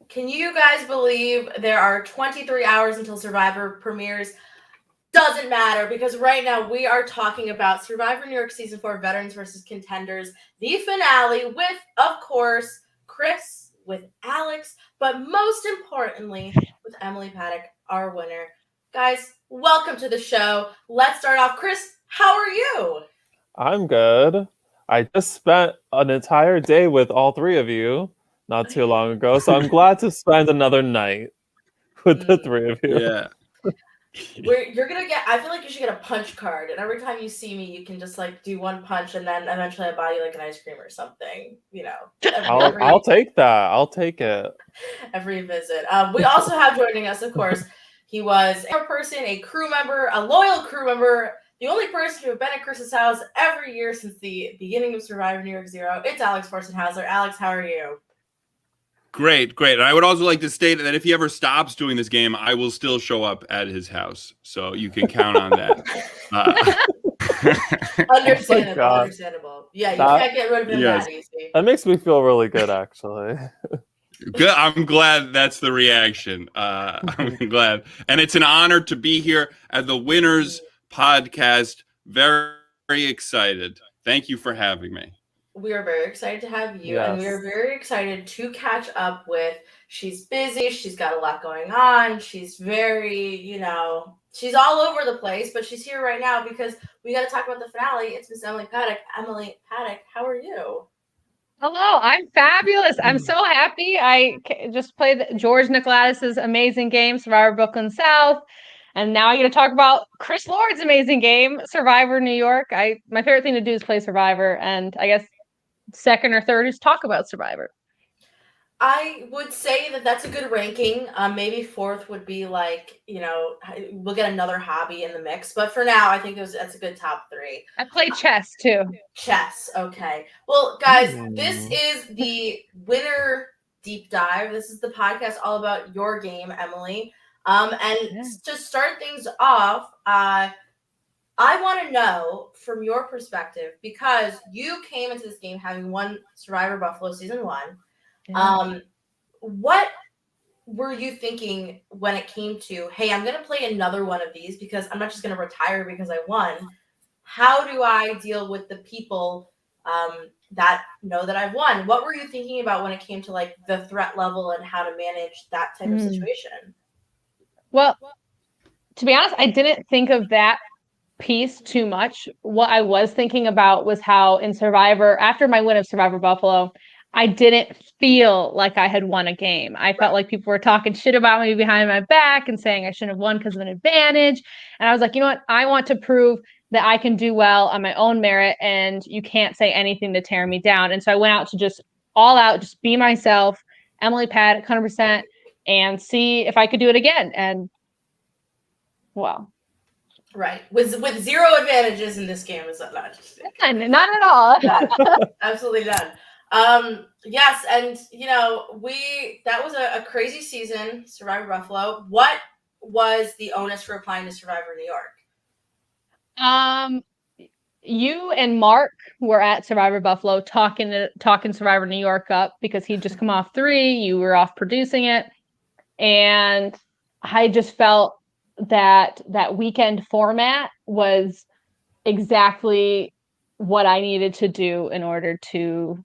Can you guys believe there are 23 hours until Survivor premieres? Doesn't matter, because right now we are talking about Survivor New York Season 4 Veterans versus Contenders, the finale with, of course, Chris, with Alex, but most importantly, with Emily Paddock, our winner. Guys, welcome to the show. Let's start off. Chris, how are you? I'm good. I just spent an entire day with all three of you not too long ago, so I'm glad to spend another night with the three of you. Yeah. You're gonna get. I feel like you should get a punch card, and every time you see me, you can just like do one punch, and then eventually I buy you like an ice cream or something. You know, I'll take that. I'll take it. Every visit. We also have joining us, of course. He was a person, a crew member, a loyal crew member, the only person to have been at Chris's house every year since the beginning of Survivor New York Zero. It's Alex Forstenhauser. Alex, how are you? Great. And I would also like to state that if he ever stops doing this game, I will still show up at his house. So you can count on that. Understandable. Yeah, you can't get rid of him that easy. That makes me feel really good, actually. Good. I'm glad that's the reaction. I'm glad. And it's an honor to be here at the Winners Podcast. Very, very excited. Thank you for having me. We are very excited to have you, and we are very excited to catch up with. She's busy. She's got a lot going on. She's very, she's all over the place, but she's here right now because we got to talk about the finale. It's Miss Emily Paddock. Emily Paddock, how are you? Hello, I'm fabulous. I'm so happy. I just played George Nicolatis's amazing game, Survivor Brooklyn South. And now I get to talk about Chris Lord's amazing game, Survivor New York. My favorite thing to do is play Survivor. And I guess second or third is talk about Survivor. I would say that that's a good ranking. Maybe fourth would be like, we'll get another hobby in the mix. But for now, I think that's a good top three. I play chess too. Chess. Okay. Well, guys, this is the Winner Deep Dive. This is the podcast all about your game, Emily. To start things off, I want to know from your perspective, because you came into this game having won Survivor Buffalo Season 1. What were you thinking when it came to, hey, I'm going to play another one of these because I'm not just going to retire because I won. How do I deal with the people that know that I've won? What were you thinking about when it came to like the threat level and how to manage that type of situation? Well, to be honest, I didn't think of that piece too much. What I was thinking about was how in Survivor, after my win of Survivor Buffalo, I didn't feel like I had won a game. I felt like people were talking shit about me behind my back and saying I shouldn't have won because of an advantage. And I was like, you know what? I want to prove that I can do well on my own merit, and you can't say anything to tear me down. And so I went out to just all out, just be myself, Emily Paddock, 100%, and see if I could do it again. And well. Right. With zero advantages in this game is not not at all. Absolutely none. Yes, and that was a crazy season, Survivor Buffalo. What was the onus for applying to Survivor New York? You and Mark were at Survivor Buffalo talking Survivor New York up because he'd just come off 3. You were off producing it, and I just felt that weekend format was exactly what I needed to do in order to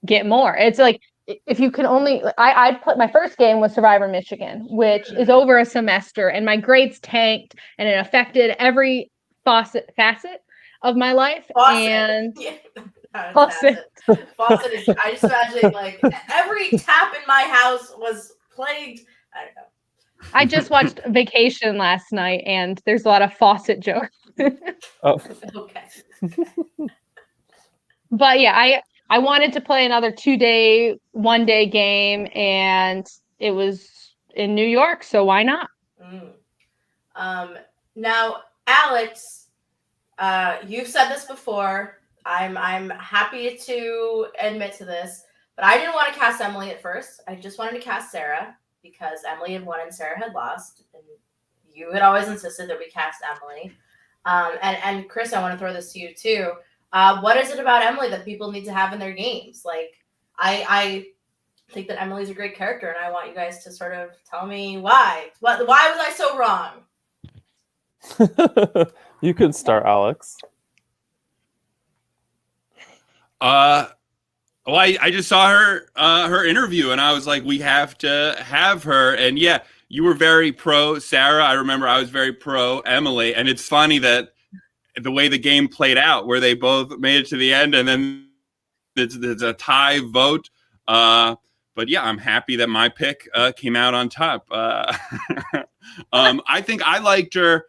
get more. It's like, if you can only, I put my first game was Survivor Michigan, which is over a semester, and my grades tanked, and it affected every facet of my life. Faucet is, I just imagine like every tap in my house was plagued. I don't know. I just watched Vacation last night, and there's a lot of faucet jokes. Okay. But yeah, I wanted to play another 2-day, 1-day game, and it was in New York, so why not? Now, Alex, you've said this before. I'm happy to admit to this, but I didn't want to cast Emily at first. I just wanted to cast Sarah because Emily had won and Sarah had lost, and you had always insisted that we cast Emily. And Chris, I want to throw this to you too. What is it about Emily that people need to have in their games? Like, I think that Emily's a great character, and I want you guys to sort of tell me why. Why was I so wrong? You can start, Alex. Well, I just saw her interview, and I was like, we have to have her. And yeah, you were very pro Sarah. I remember I was very pro Emily. And it's funny that the way the game played out, where they both made it to the end, and then it's a tie vote. But yeah, I'm happy that my pick came out on top. I think I liked her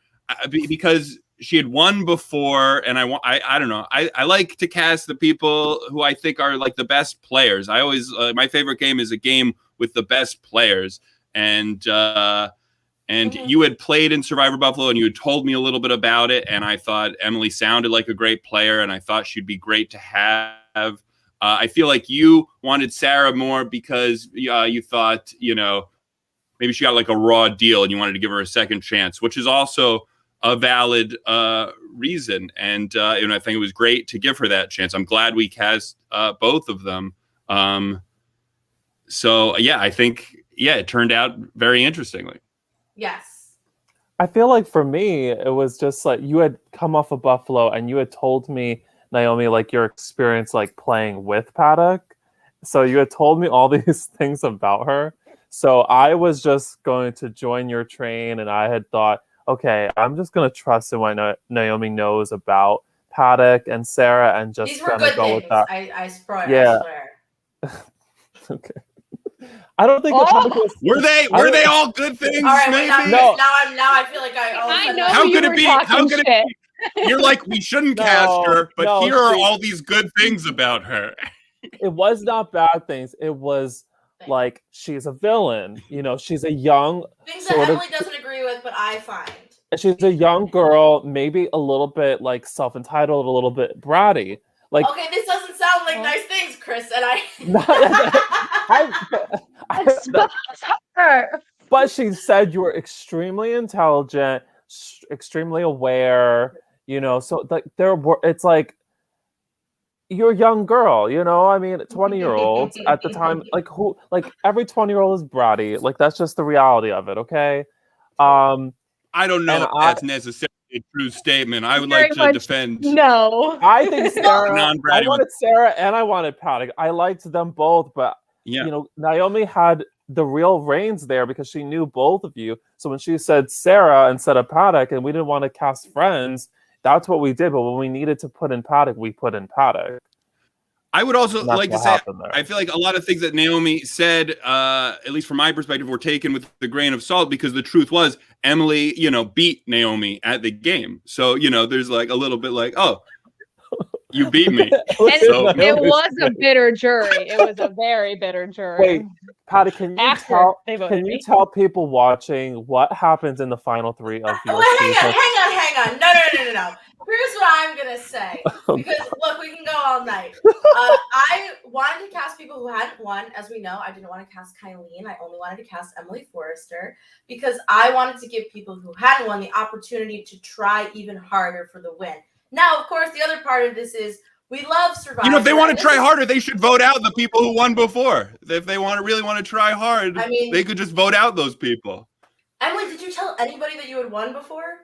because she had won before, and I don't know. I like to cast the people who I think are like the best players. I always my favorite game is a game with the best players, and you had played in Survivor Buffalo, and you had told me a little bit about it, and I thought Emily sounded like a great player, and I thought she'd be great to have. I feel like you wanted Sarah more because you thought, maybe she got like a raw deal, and you wanted to give her a second chance, which is also a valid reason. And I think it was great to give her that chance. I'm glad we cast both of them. So yeah, I think, it turned out very interestingly. Yes. I feel like for me, it was just like you had come off of Buffalo and you had told me, Naomi, like your experience like playing with Paddock. So you had told me all these things about her. So I was just going to join your train, and I had thought, okay, I'm just going to trust in what Naomi knows about Paddock and Sarah, and just These were gonna good go things. with that. I swear. Yeah. I swear. Okay. I don't think the Paddock was. Were they all good things? All right, wait, maybe? now I feel like I know How you could were it be? talking How could it shit. be? You're like, we shouldn't cast her, but here are all these good things about her. It was not bad things. It was like she's a villain. She's a young things that Emily doesn't agree with, but I find. She's a young girl, maybe a little bit like self-entitled, a little bit bratty. Like, okay, this doesn't sound like nice things, Chris, and but she said you were extremely intelligent, extremely aware. So like it's like you're a young girl. I mean, 20-year-olds at the time, like every 20-year-old is bratty. Like that's just the reality of it. Okay. I don't know if that's necessarily a true statement. I would like to defend. No, I think Sarah. Non-bratty I wanted Sarah and I wanted Paddock. I liked them both, but Naomi had the real reins there because she knew both of you. So when she said Sarah instead of Paddock, and we didn't want to cast friends, that's what we did. But when we needed to put in Paddock, we put in Paddock. I would also like to say, I feel like a lot of things that Naomi said, at least from my perspective, were taken with the grain of salt, because the truth was Emily, beat Naomi at the game. So, there's like a little bit like, oh, you beat me. It was a bitter jury. It was a very bitter jury. Wait, Patty, can you tell people watching what happens in the final 3 of your season? Hang on. No. Here's what I'm going to say. Because, look, we can go all night. I wanted to cast people who hadn't won. As we know, I didn't want to cast Kylene. I only wanted to cast Emily Forrester, because I wanted to give people who hadn't won the opportunity to try even harder for the win. Now, of course, the other part of this is we love Survivor. If they want to try harder, they should vote out the people who won before. If they really want to try hard, they could just vote out those people. Emily, did you tell anybody that you had won before?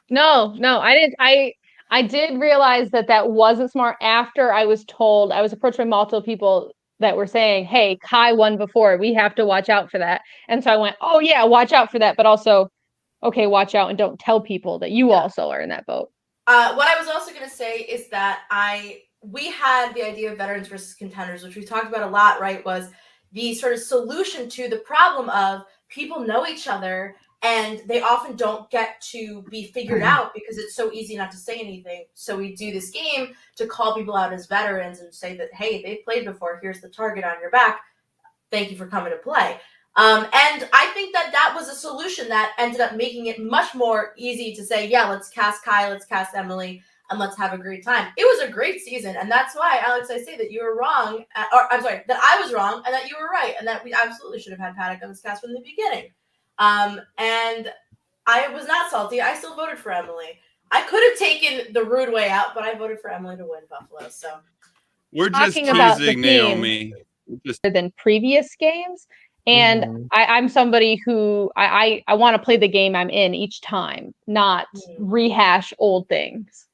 No, I didn't. I did realize that wasn't smart after I was told. I was approached by multiple people that were saying, hey, Kai won before. We have to watch out for that. And so I went, oh, yeah, watch out for that. But also, okay, watch out and don't tell people that you also are in that boat. What I was also going to say is that we had the idea of veterans versus contenders, which we talked about a lot, right? Was the sort of solution to the problem of people know each other and they often don't get to be figured out because it's so easy not to say anything. So we do this game to call people out as veterans and say that, hey, they've played before. Here's the target on your back. Thank you for coming to play. And I think that was a solution that ended up making it much more easy to say, yeah, let's cast Kai, let's cast Emily, and let's have a great time. It was a great season, and that's why, Alex, I say that you were wrong, that I was wrong, and that you were right, and that we absolutely should have had Paddock on this cast from the beginning. And I was not salty. I still voted for Emily. I could have taken the rude way out, but I voted for Emily to win Buffalo. So we're just teasing Naomi. than previous games. And Mhm. I'm somebody who I want to play the game I'm in each time, not rehash old things.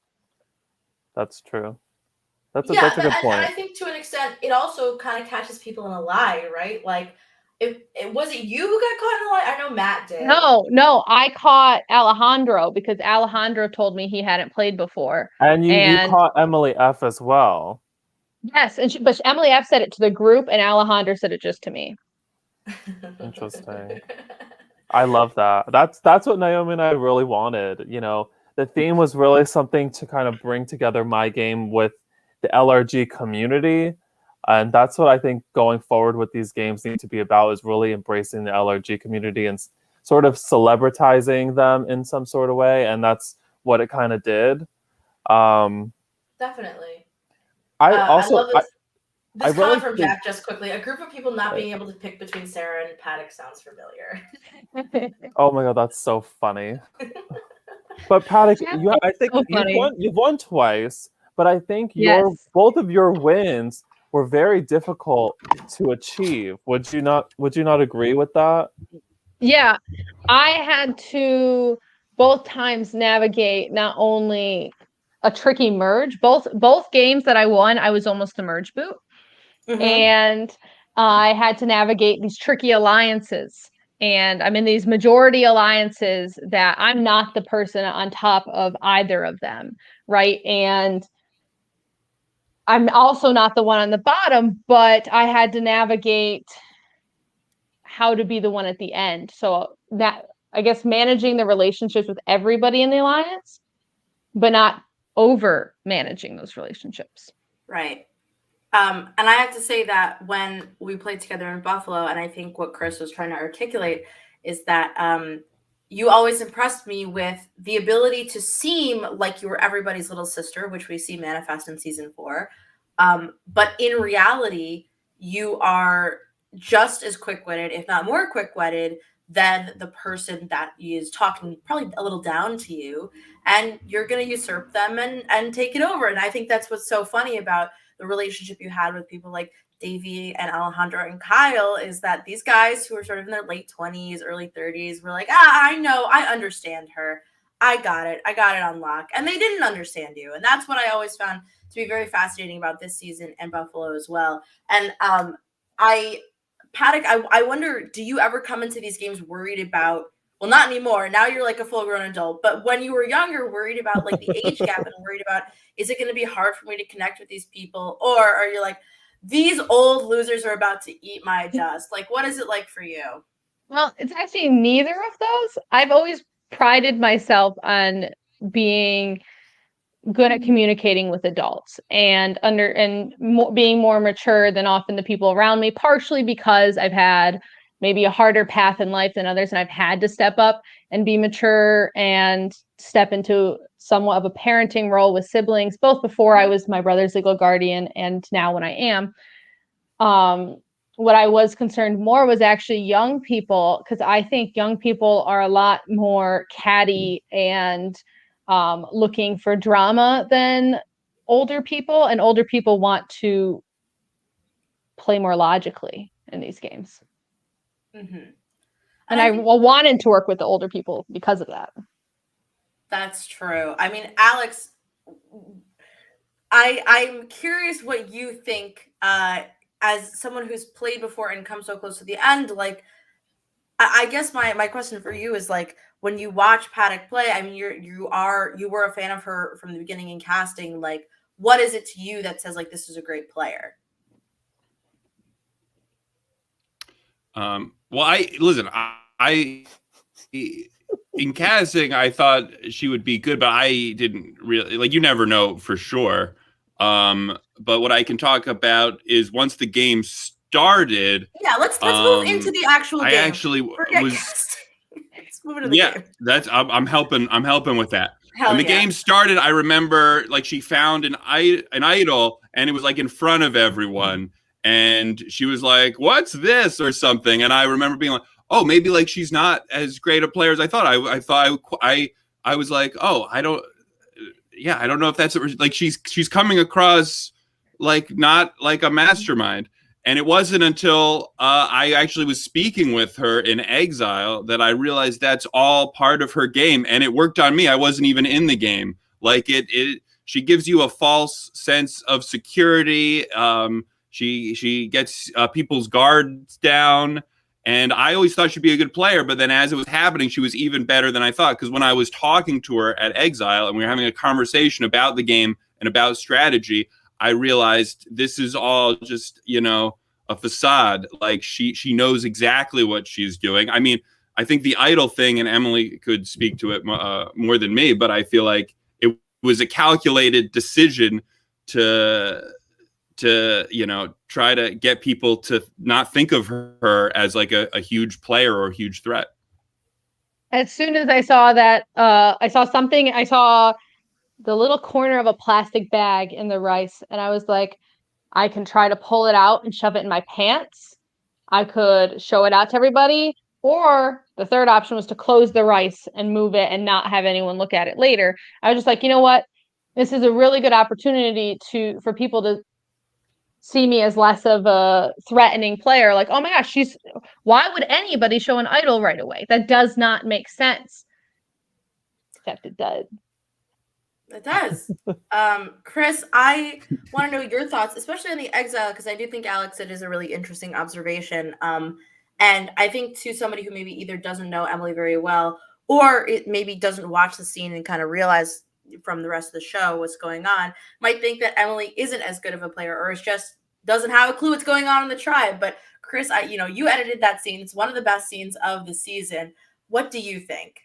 That's true. That's a Yeah, good and point. I think to an extent, it also kind of catches people in a lie, right? Like, was it you who got caught in a lie? I know Matt did. No, I caught Alejandro because Alejandro told me he hadn't played before. And you caught Emily F as well. Yes, but Emily F said it to the group, and Alejandro said it just to me. Interesting. I love that. That's what Naomi and I really wanted. You know, the theme was really something to kind of bring together my game with the LRG community. And that's what I think going forward with these games need to be about, is really embracing the LRG community and sort of celebritizing them in some sort of way. And that's what it kind of did. Definitely. I love this. This really comment from think- Jack just quickly. A group of people not being able to pick between Sarah and Paddock sounds familiar. Oh my god, that's so funny. But Paddock, I think so funny. you've won twice, but I think Yes. both of your wins were very difficult to achieve. Would you not agree with that? Yeah, I had to both times navigate not only a tricky merge, both games that I won, I was almost a merge boot. And I had to navigate these tricky alliances. And I'm in these majority alliances that I'm not the person on top of either of them, right? And I'm also not the one on the bottom, but I had to navigate how to be the one at the end. So that, I guess, managing the relationships with everybody in the alliance, but not over managing those relationships. Right. And I have to say that when we played together in Buffalo, and I think what Chris was trying to articulate is that you always impressed me with the ability to seem like you were everybody's little sister, which we see manifest in season 4. But in reality, you are just as quick-witted, if not more quick-witted, than the person that is talking probably a little down to you, and you're going to usurp them and take it over. And I think that's what's so funny about the relationship you had with people like Davey and Alejandro and Kyle, is that these guys who are sort of in their late 20s, early 30s were like, I know, I understand her. I got it on lock. And they didn't understand you. And that's what I always found to be very fascinating about this season and Buffalo as well. And Paddock, I wonder, do you ever come into these games worried about, well, not anymore. Now you're like a full-grown adult. But when you were younger, worried about like the age gap and worried about, is it going to be hard for me to connect with these people? Or are you like, these old losers are about to eat my dust? Like, what is it like for you? Well, it's actually neither of those. I've always prided myself on being good at communicating with adults and being more mature than often the people around me, partially because I've had maybe a harder path in life than others, and I've had to step up and be mature and step into somewhat of a parenting role with siblings, both before I was my brother's legal guardian and now when I am. What I was concerned more was actually young people, because I think young people are a lot more catty and looking for drama than older people, and older people want to play more logically in these games. And I wanted to work with the older people because of that. That's true. I mean, Alex, I'm curious what you think as someone who's played before and come so close to the end. Like, I guess my question for you is, like, when you watch Paddock play, I mean, you were a fan of her from the beginning in casting. Like, what is it to you that says, like, this is a great player? Well, I in casting, I thought she would be good, but I didn't really, like, you never know for sure. But what I can talk about is once the game started. Yeah, let's move into the actual game. I actually was. Let's move into the game. That's I'm helping with that. Hell when the game started, I remember, like, she found an idol, and it was like in front of everyone, and she was like, "What's this?" or something, and I remember being like, "Oh, maybe like she's not as great a player as I thought." I was like, "Oh, I don't know if that's like she's coming across like not like a mastermind." And it wasn't until I actually was speaking with her in exile that I realized that's all part of her game, and it worked on me. I wasn't even in the game. Like she gives you a false sense of security. She gets people's guards down, and I always thought she'd be a good player. But then, as it was happening, she was even better than I thought. Because when I was talking to her at exile, and we were having a conversation about the game and about strategy, I realized this is all just, a facade. Like she knows exactly what she's doing. I mean, I think the idol thing, and Emily could speak to it more than me, but I feel like it was a calculated decision to try to get people to not think of her as like a huge player or a huge threat. As soon as I saw that, I saw the little corner of a plastic bag in the rice, and I was like, I can try to pull it out and shove it in my pants. I could show it out to everybody, or the third option was to close the rice and move it and not have anyone look at it later. I was just like, you know what? This is a really good opportunity for people to see me as less of a threatening player. Like, oh my gosh, why would anybody show an idol right away? That does not make sense. Except it does. It does. Chris, I want to know your thoughts, especially on the exile, because I do think, Alex, it is a really interesting observation. And I think to somebody who maybe either doesn't know Emily very well, or it maybe doesn't watch the scene and kind of realize from the rest of the show what's going on, might think that Emily isn't as good of a player, or is just doesn't have a clue what's going on in the tribe. But Chris, you edited that scene. It's one of the best scenes of the season. What do you think?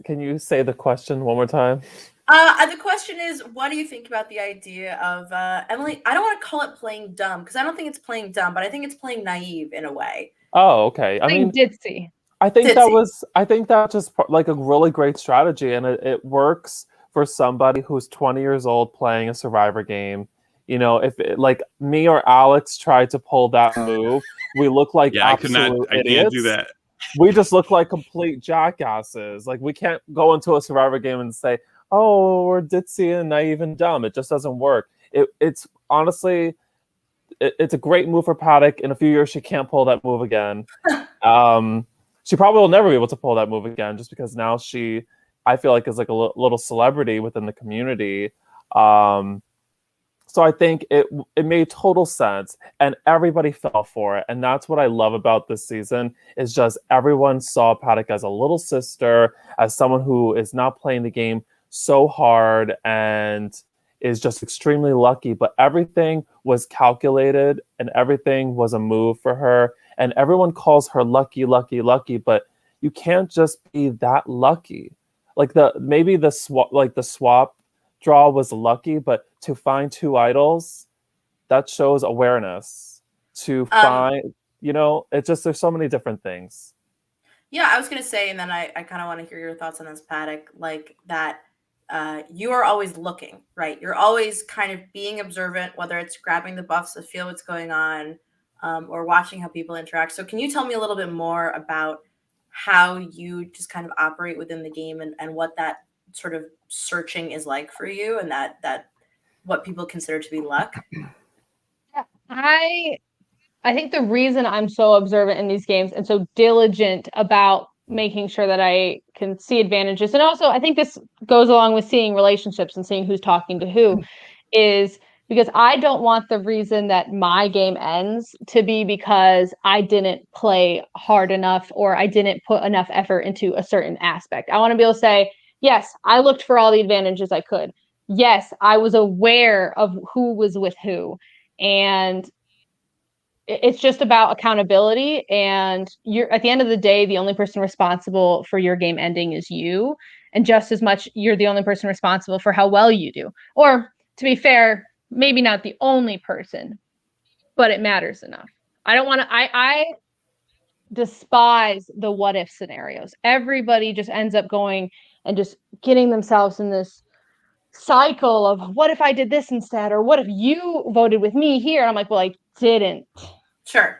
Can you say the question one more time? The question is, what do you think about the idea of Emily? I don't want to call it playing dumb, because I don't think it's playing dumb, but I think it's playing naive in a way. Oh, okay. I mean, ditzy. I think that just like a really great strategy, and it works for somebody who's 20 years old playing a Survivor game. If like me or Alex tried to pull that move, we look like absolute idiots. I can't do that. We just look like complete jackasses. Like, we can't go into a Survivor game and say, oh, we're ditzy and naive and dumb. It just doesn't work. It's honestly, it's a great move for Paddock. In a few years, she can't pull that move again. She probably will never be able to pull that move again, just because now I feel like, is like a little celebrity within the community. So I think it made total sense, and everybody fell for it. And that's what I love about this season, is just everyone saw Paddock as a little sister, as someone who is not playing the game so hard and is just extremely lucky. But everything was calculated, and everything was a move for her. And everyone calls her lucky, lucky, lucky, but you can't just be that lucky. Like the swap draw was lucky, but to find two idols, that shows awareness. To find, it's just, there's so many different things. Yeah, I was going to say, and then I kind of want to hear your thoughts on this, Paddock, like that you are always looking, right? You're always kind of being observant, whether it's grabbing the buffs to feel what's going on, or watching how people interact. So can you tell me a little bit more about how you just kind of operate within the game, and what that sort of searching is like for you, and that what people consider to be luck? Yeah, I think the reason I'm so observant in these games and so diligent about making sure that I can see advantages, and also I think this goes along with seeing relationships and seeing who's talking to who, is because I don't want the reason that my game ends to be because I didn't play hard enough, or I didn't put enough effort into a certain aspect. I want to be able to say, yes, I looked for all the advantages I could. Yes, I was aware of who was with who. And it's just about accountability. And you're, at the end of the day, the only person responsible for your game ending is you. And just as much, you're the only person responsible for how well you do. Or, to be fair, maybe not the only person, but it matters enough. I despise the what if scenarios. Everybody just ends up going and just getting themselves in this cycle of, what if I did this instead? Or what if you voted with me here? And I'm like, well, I didn't. Sure.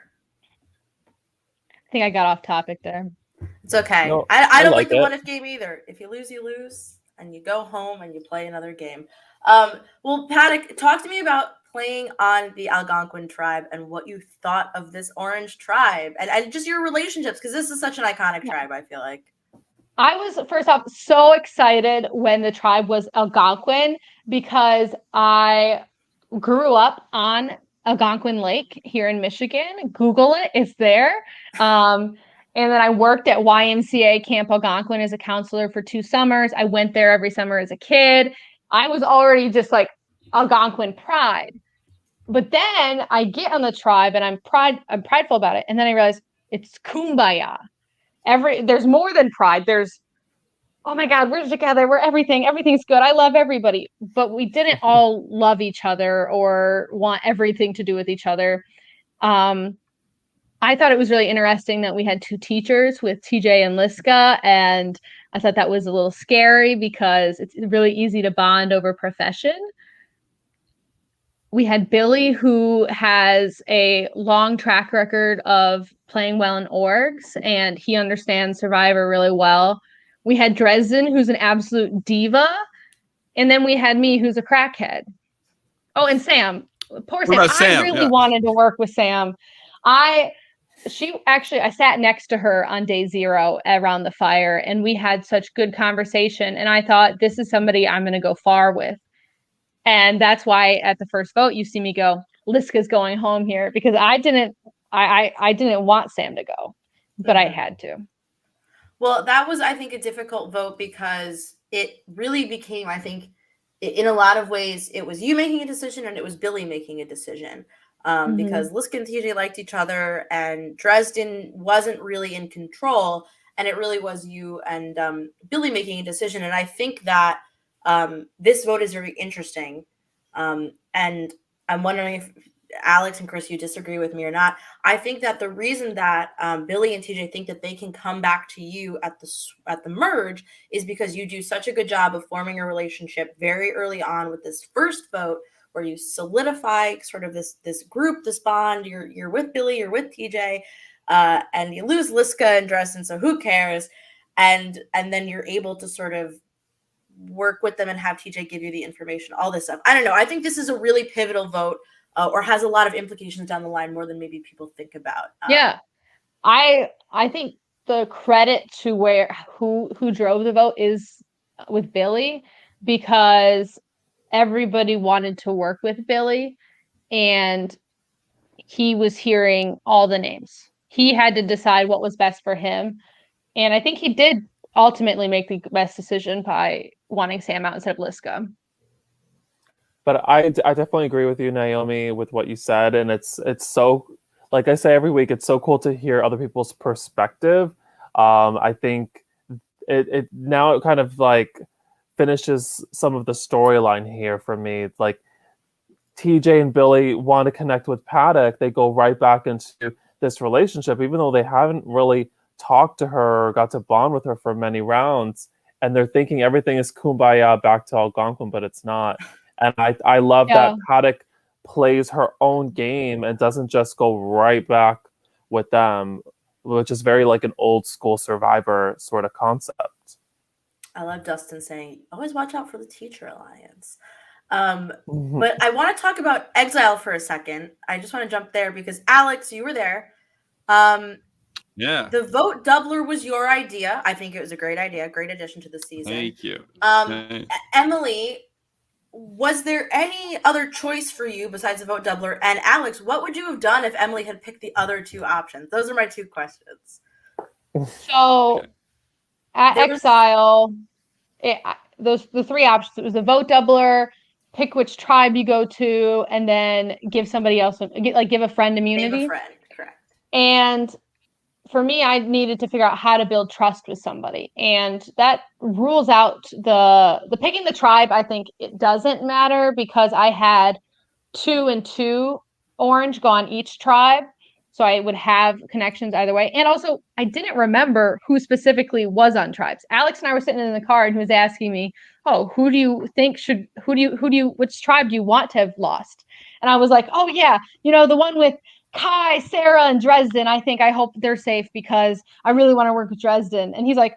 I think I got off topic there. It's okay. No, I don't like the it. what if game either. If you lose, and you go home and you play another game. Well, Paddock, talk to me about playing on the Algonquin tribe and what you thought of this orange tribe and just your relationships, because this is such an iconic tribe, I feel like. I was, first off, so excited when the tribe was Algonquin because I grew up on Algonquin Lake here in Michigan. Google it, it's there. And then I worked at YMCA Camp Algonquin as a counselor for 2 summers. I went there every summer as a kid. I was already just like Algonquin pride. But then I get on the tribe and I'm prideful about it. And then I realize it's kumbaya. There's more than pride. There's, oh my God, we're together. We're everything's good. I love everybody. But we didn't all love each other or want everything to do with each other. I thought it was really interesting that we had 2 teachers with TJ and Liska, and I thought that was a little scary because it's really easy to bond over profession. We had Billy, who has a long track record of playing well in orgs, and he understands Survivor really well. We had Dresden, who's an absolute diva, and then we had me, who's a crackhead. Oh, and Sam. Poor Sam. I really wanted to work with Sam. I sat next to her on day 0 around the fire, and we had such good conversation, and I thought, this is somebody I'm going to go far with. And that's why at the first vote, you see me go, Liska's going home here, because I didn't want Sam to go, but I had to. Well, that was, I think, a difficult vote because it really became, I think, in a lot of ways, it was you making a decision and it was Billy making a decision. Because Liska and TJ liked each other and Dresden wasn't really in control, and it really was you and Billy making a decision. And I think that this vote is very interesting. And I'm wondering if Alex and Chris, you disagree with me or not. I think that the reason that Billy and TJ think that they can come back to you at the merge is because you do such a good job of forming a relationship very early on with this first vote, where you solidify sort of this group, this bond. You're with Billy, you're with TJ, and you lose Liska and Dresden, so who cares? And then you're able to sort of work with them and have TJ give you the information, all this stuff. I don't know. I think this is a really pivotal vote, or has a lot of implications down the line, more than maybe people think about. Yeah, I think the credit to who drove the vote is with Billy, because everybody wanted to work with Billy, and he was hearing all the names. He had to decide what was best for him. And I think he did ultimately make the best decision by wanting Sam out instead of Liska. But I definitely agree with you, Naomi, with what you said. And it's so, like I say every week, it's so cool to hear other people's perspective. I think it now it kind of like finishes some of the storyline here for me. Like TJ and Billy want to connect with Paddock. They go right back into this relationship, even though they haven't really talked to her or got to bond with her for many rounds. And they're thinking everything is kumbaya back to Algonquin, but it's not. And I love that Paddock plays her own game and doesn't just go right back with them, which is very like an old school Survivor sort of concept. I love Dustin saying, always watch out for the teacher alliance. But I want to talk about Exile for a second. I just want to jump there because Alex, you were there. Yeah. The vote doubler was your idea. I think it was a great idea, great addition to the season. Thank you. Emily, was there any other choice for you besides the vote doubler? And Alex, what would you have done if Emily had picked the other 2 options? Those are my 2 questions. So at Exile, the 3 options, it was a vote doubler, pick which tribe you go to, and then give somebody else, give a friend immunity. Name a friend, correct. And for me, I needed to figure out how to build trust with somebody. And that rules out the picking the tribe. I think it doesn't matter because I had 2 and 2 orange go on each tribe. So I would have connections either way. And also, I didn't remember who specifically was on tribes. Alex and I were sitting in the car and he was asking me, oh, who do you think which tribe do you want to have lost? And I was like, oh yeah, the one with Kai, Sarah, and Dresden. I hope they're safe because I really want to work with Dresden. And he's like,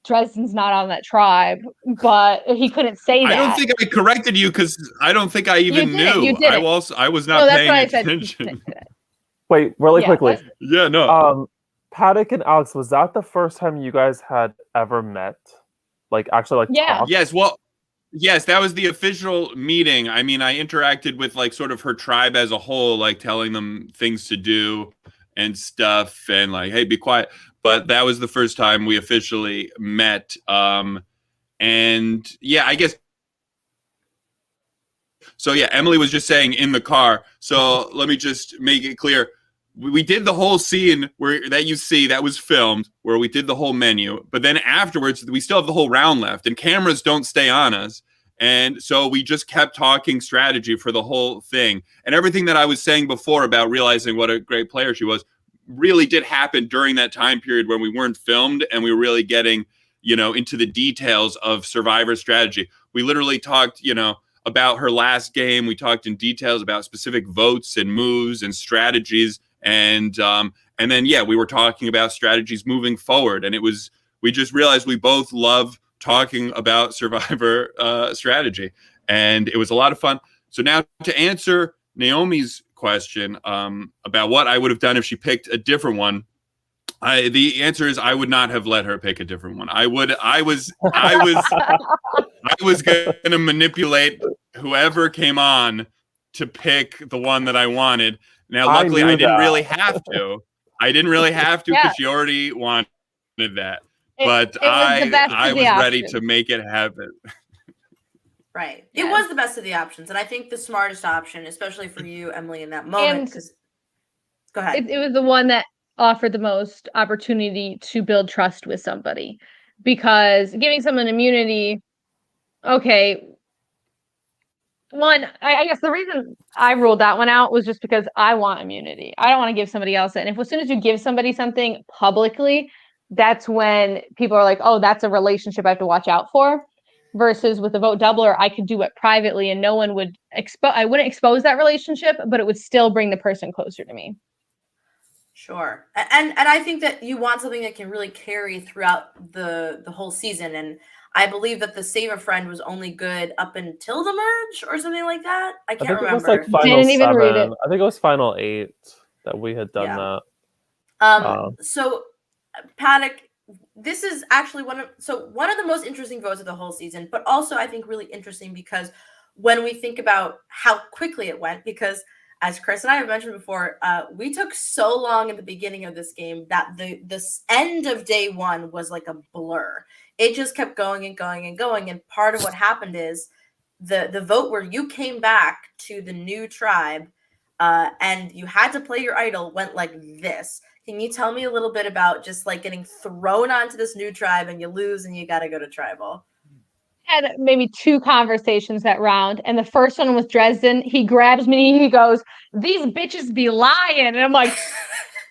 Dresden's not on that tribe, but he couldn't say that. I don't think I corrected you because I don't think I even knew. You didn't. I was No, not that's paying what I said. attention. Wait, really Yeah, quickly. Yeah, no. Paddock and Alex, was that the first time you guys had ever met? Like actually like Yeah. talked? Yes, well, yes, that was the official meeting. I mean, I interacted with like sort of her tribe as a whole, like telling them things to do and stuff and like, hey, be quiet. But that was the first time we officially met. And yeah, I guess so. Yeah, Emily was just saying in the car. So let me just make it clear. We did the whole scene that you see that was filmed where we did the whole menu, but then afterwards we still have the whole round left and cameras don't stay on us. And so we just kept talking strategy for the whole thing. And everything that I was saying before about realizing what a great player she was really did happen during that time period when we weren't filmed and we were really getting, into the details of Survivor strategy. We literally talked, about her last game. We talked in details about specific votes and moves and strategies. And then, yeah, we were talking about strategies moving forward. And we just realized we both love talking about Survivor strategy. And it was a lot of fun. So now to answer Naomi's question about what I would have done if she picked a different one, the answer is I would not have let her pick a different one. I was going to manipulate whoever came on to pick the one that I wanted. Now, luckily, I didn't really have to. I didn't really have to because she already wanted that. But I was ready to make it happen. Right. It was the best of the options. And I think the smartest option, especially for you, Emily, in that moment. Go ahead. It was the one that offered the most opportunity to build trust with somebody. Because giving someone immunity, okay, one, I guess the reason I ruled that one out was just because I want immunity. I don't want to give somebody else it. And as soon as you give somebody something publicly, that's when people are like, oh, that's a relationship I have to watch out for. Versus with a vote doubler, I could do it privately and no one would I wouldn't expose that relationship, but it would still bring the person closer to me. Sure. And I think that you want something that can really carry throughout the whole season. And I believe that the Save a Friend was only good up until the merge or something like that. I can't remember. It was like final Didn't even 7. read it. I think it was final 8 that we had done that. So Paddock, this is actually one of the most interesting votes of the whole season, but also I think really interesting because when we think about how quickly it went, because as Chris and I have mentioned before, we took so long at the beginning of this game that this end of day one was like a blur. It just kept going and going and going. And part of what happened is the vote where you came back to the new tribe and you had to play your idol went like this. Can you tell me a little bit about just like getting thrown onto this new tribe and you lose and you got to go to tribal? Had maybe 2 conversations that round, and the first one was Dresden. He grabs me, he goes, "These bitches be lying," and I'm like,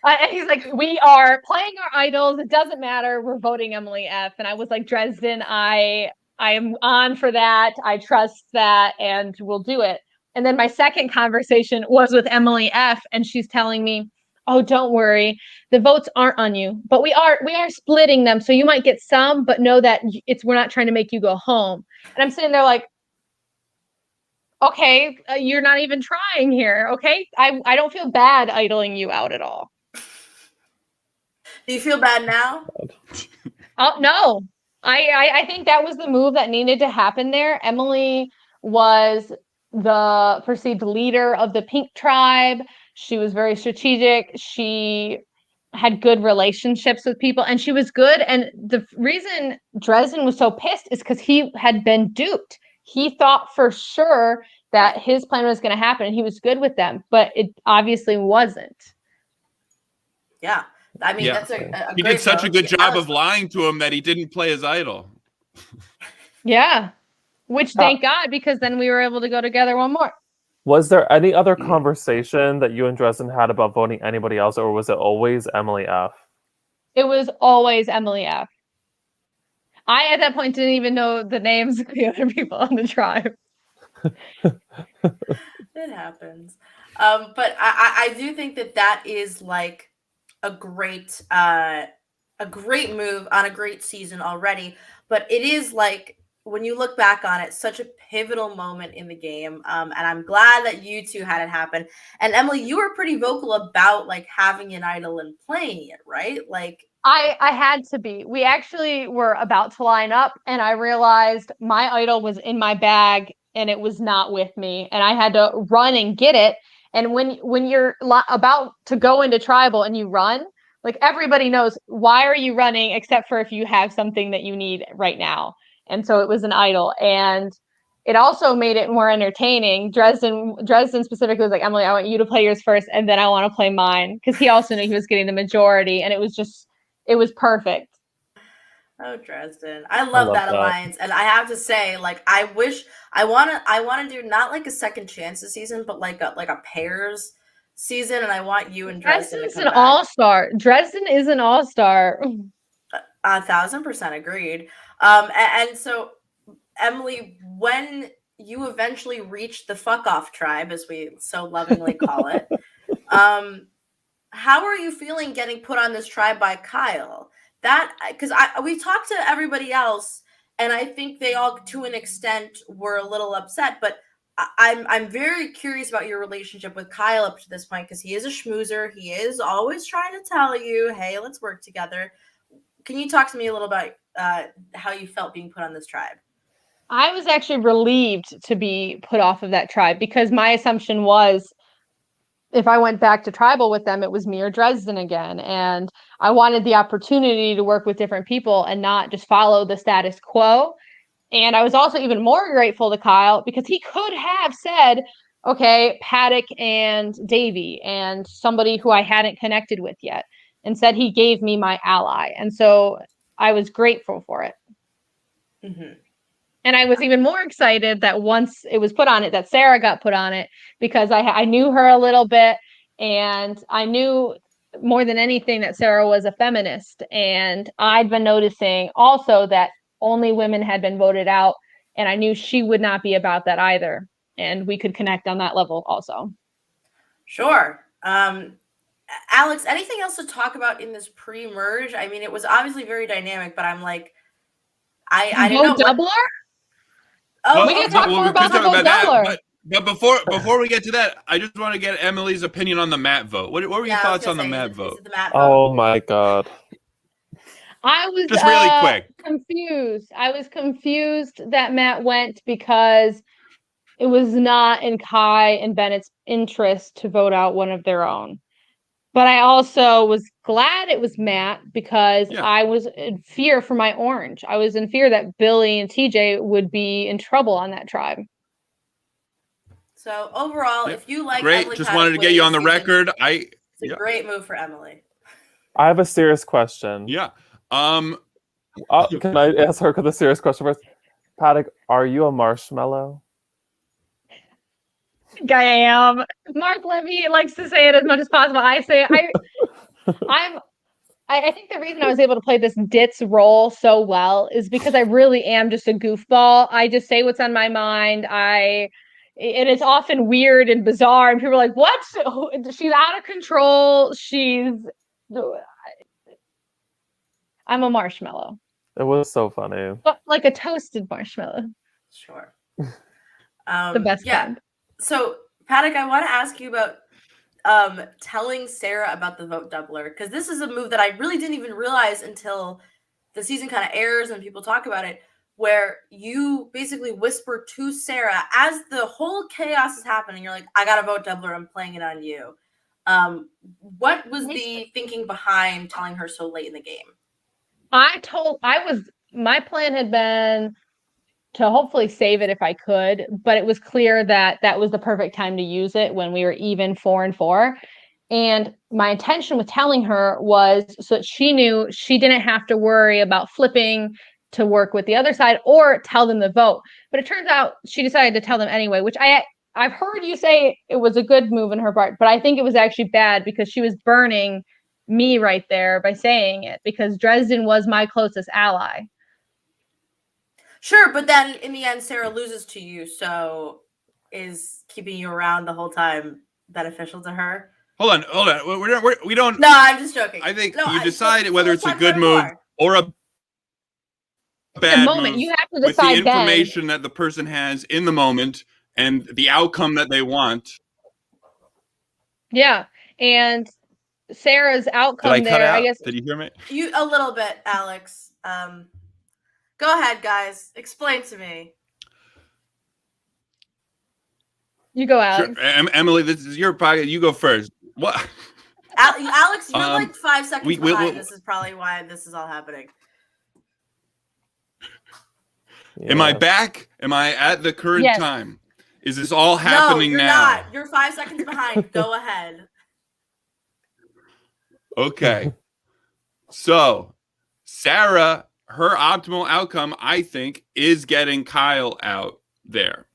and he's like, "We are playing our idols. It doesn't matter. We're voting Emily F." And I was like, Dresden, I am on for that. I trust that, and we'll do it. And then my second conversation was with Emily F, and she's telling me, "Oh, don't worry. The votes aren't on you, but we are splitting them. So you might get some, but know that we're not trying to make you go home." And I'm sitting there like, okay, you're not even trying here. Okay. I don't feel bad idling you out at all. Do you feel bad now? Oh, no. I think that was the move that needed to happen there. Emily was the perceived leader of the Pink tribe. She was very strategic. She had good relationships with people and she was good. And the reason Dresden was so pissed is because he had been duped. He thought for sure that his plan was going to happen and he was good with them, but it obviously wasn't. Yeah. I mean, that's he did such a good job of lying to him that he didn't play his idol. Yeah. Which thank God, because then we were able to go together one more. Was there any other conversation that you and Dresden had about voting anybody else, or was it always Emily F? It was always Emily F. I, at that point, didn't even know the names of the other people on the tribe. It happens. But I do think that is like a great a great move on a great season already, but it is like when you look back on it, such a pivotal moment in the game. And I'm glad that you two had it happen. And Emily, you were pretty vocal about like having an idol and playing it, right? Like I had to be. We actually were about to line up, and I realized my idol was in my bag and it was not with me, and I had to run and get it. And when you're about to go into tribal and you run, like everybody knows, why are you running except for if you have something that you need right now. And so it was an idol, and it also made it more entertaining. Dresden specifically was like, Emily, I want you to play yours first, and then I want to play mine, because he also knew he was getting the majority, and it was perfect. oh, Dresden. I I love love that that. alliance. And I have to say, like, I wanna do not like a second chance this season, but like a pairs season, and I want you and Dresden to Dresden's come an back. all-star. Dresden is an all-star. 1,000% agreed. And so Emily, when you eventually reach the fuck off tribe, as we so lovingly call it, how are you feeling getting put on this tribe by Kyle? That because we talked to everybody else, and I think they all, to an extent, were a little upset. But I'm very curious about your relationship with Kyle up to this point, because he is a schmoozer. He is always trying to tell you, "Hey, let's work together." Can you talk to me a little about how you felt being put on this tribe? I was actually relieved to be put off of that tribe, because my assumption was if I went back to tribal with them, it was me or Dresden again. And I wanted the opportunity to work with different people and not just follow the status quo. And I was also even more grateful to Kyle, because he could have said, okay, Paddock and Davey and somebody who I hadn't connected with yet. Instead, he gave me my ally. And so I was grateful for it. Mm-hmm. And I was even more excited that once it was put on it, that Sarah got put on it, because I knew her a little bit, and I knew more than anything that Sarah was a feminist. And I'd been noticing also that only women had been voted out, and I knew she would not be about that either. And we could connect on that level also. Sure. Alex, anything else to talk about in this pre-merge? I mean, it was obviously very dynamic, but I'm like, I didn't know Vote what. doubler? Oh, We can talk more about the vote doubler. But before we get to that, I just want to get Emily's opinion on the Matt vote. What were your thoughts on the Matt Is vote? it the Matt vote? Oh my god. I was Just really quick. confused. I was confused that Matt went, because it was not in Kai and Bennett's interest to vote out one of their own. But I also was glad it was Matt, because I was in fear for my orange. I was in fear that Billy and TJ would be in trouble on that tribe. So overall, if you like great, Emily just Paddock wanted to get you on the winning this season, record. it's a great move for Emily. I have a serious question. Yeah. Can I ask her the serious question first? Paddock, are you a marshmallow? I am. Mark Levy likes to say it as much as possible. I say I think the reason I was able to play this ditz role so well is because I really am just a goofball. I just say what's on my mind. And it's often weird and bizarre, and people are like, "What? She's out of control. I'm a marshmallow." It was so funny. But like a toasted marshmallow. Sure. The best kind. So, Paddock, I want to ask you about telling Sarah about the vote doubler, because this is a move that I really didn't even realize until the season kind of airs and people talk about it, where you basically whisper to Sarah as the whole chaos is happening. You're like, I got a vote doubler. I'm playing it on you. What was the thinking behind telling her so late in the game? My plan had been to hopefully save it if I could, but it was clear that that was the perfect time to use it when we were even 4-4. And my intention with telling her was so that she knew she didn't have to worry about flipping to work with the other side or tell them the vote. But it turns out she decided to tell them anyway, which I've heard you say it was a good move in her part, but I think it was actually bad, because she was burning me right there by saying it, because Dresden was my closest ally. Sure, but then in the end, Sarah loses to you. So is keeping you around the whole time beneficial to her? Hold on. We don't. No, I'm just joking. I think No, you decide whether let's it's a talk good about it move more. or a The bad moment move you have to with the decide then. information that the person has in the moment and the outcome that they want. Yeah, and Sarah's Did outcome I cut there, out? I guess. Did you hear me? You a little bit, Alex. Go ahead, guys. Explain to me. You go, Alex. Sure. Emily, this is your podcast. You go first. What? Alex, you're like 5 seconds behind. This is probably why this is all happening. Yeah. Am I back? Am I at the current Yes. time? Is this all happening no, you're now? not. You're 5 seconds behind. Go ahead. Okay. So, Sarah, her optimal outcome, I think, is getting Kyle out there.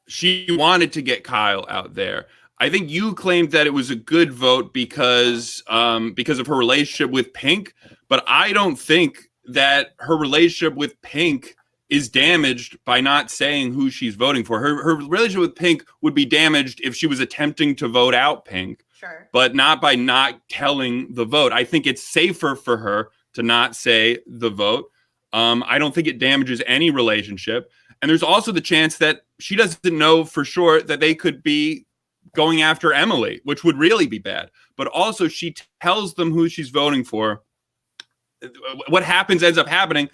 She wanted to get Kyle out there. I think you claimed that it was a good vote because of her relationship with Pink, but I don't think that her relationship with Pink is damaged by not saying who she's voting for. Her relationship with Pink would be damaged if she was attempting to vote out Pink, Sure, but not by not telling the vote. I think it's safer for her to not say the vote. I don't think it damages any relationship. And there's also the chance that she doesn't know for sure that they could be going after Emily, which would really be bad. But also she tells them who she's voting for. What happens ends up happening.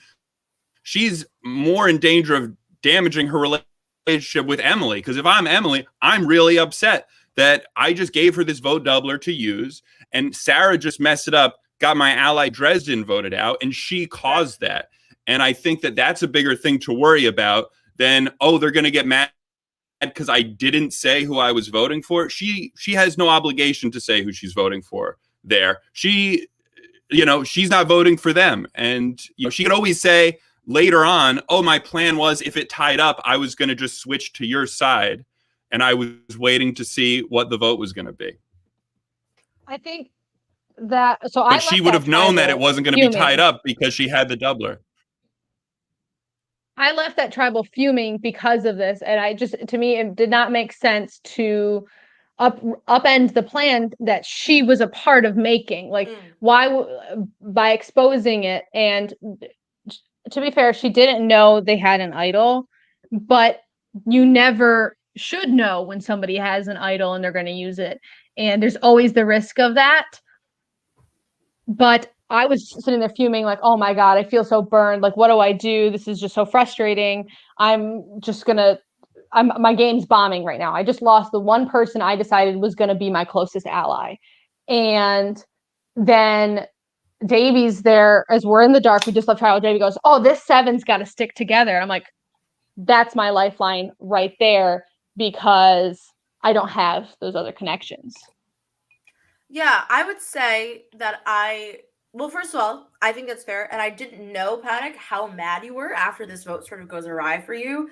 She's more in danger of damaging her relationship with Emily. Because if I'm Emily, I'm really upset that I just gave her this vote doubler to use. And Sarah just messed it up, got my ally Dresden voted out, and she caused that. And I think that that's a bigger thing to worry about than, oh, they're going to get mad because I didn't say who I was voting for. She has no obligation to say who she's voting for there. She's not voting for them. And she could always say later on, oh, my plan was if it tied up, I was going to just switch to your side. And I was waiting to see what the vote was going to be. I think that, but she would have known that it wasn't going to be tied up because she had the doubler. I left that tribal fuming because of this, and to me, it did not make sense to upend the plan that she was a part of making. Like, why by exposing it? And to be fair, she didn't know they had an idol, but you never should know when somebody has an idol and they're going to use it, and there's always the risk of that. But I was sitting there fuming, like, oh my God, I feel so burned. Like, what do I do? This is just so frustrating. My game's bombing right now. I just lost the one person I decided was going to be my closest ally. And then Davey's there as we're in the dark. We just left trial. Davey goes, oh, this 7's got to stick together. And I'm like, that's my lifeline right there because I don't have those other connections. Yeah, I would say that well, first of all, I think that's fair. And I didn't know, Paddock, how mad you were after this vote sort of goes awry for you.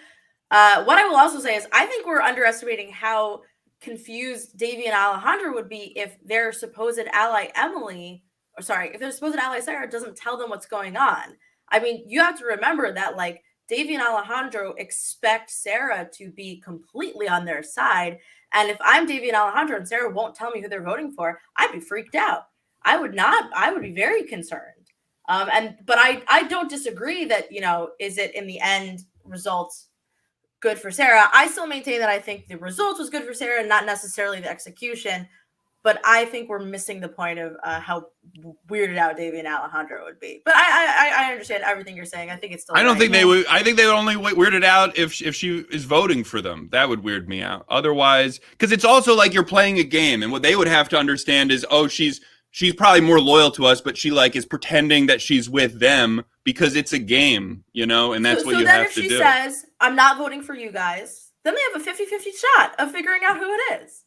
What I will also say is I think we're underestimating how confused Davey and Alejandro would be if their supposed ally if their supposed ally Sarah doesn't tell them what's going on. I mean, you have to remember that, like, Davey and Alejandro expect Sarah to be completely on their side. And if I'm Davey and Alejandro and Sarah won't tell me who they're voting for, I'd be freaked out. I would be very concerned. But I don't disagree that, is it in the end results good for Sarah? I still maintain that I think the results was good for Sarah and not necessarily the execution. But I think we're missing the point of how weirded out Davey and Alejandro would be. But I understand everything you're saying. I think it's still. I don't think they would. I think they would only weirded out if she is voting for them. That would weird me out. Otherwise, because it's also like you're playing a game, and what they would have to understand is, oh, she's probably more loyal to us, but she is pretending that she's with them because it's a game, and that's what you have to do. So then if she says, I'm not voting for you guys, then they have a 50-50 shot of figuring out who it is.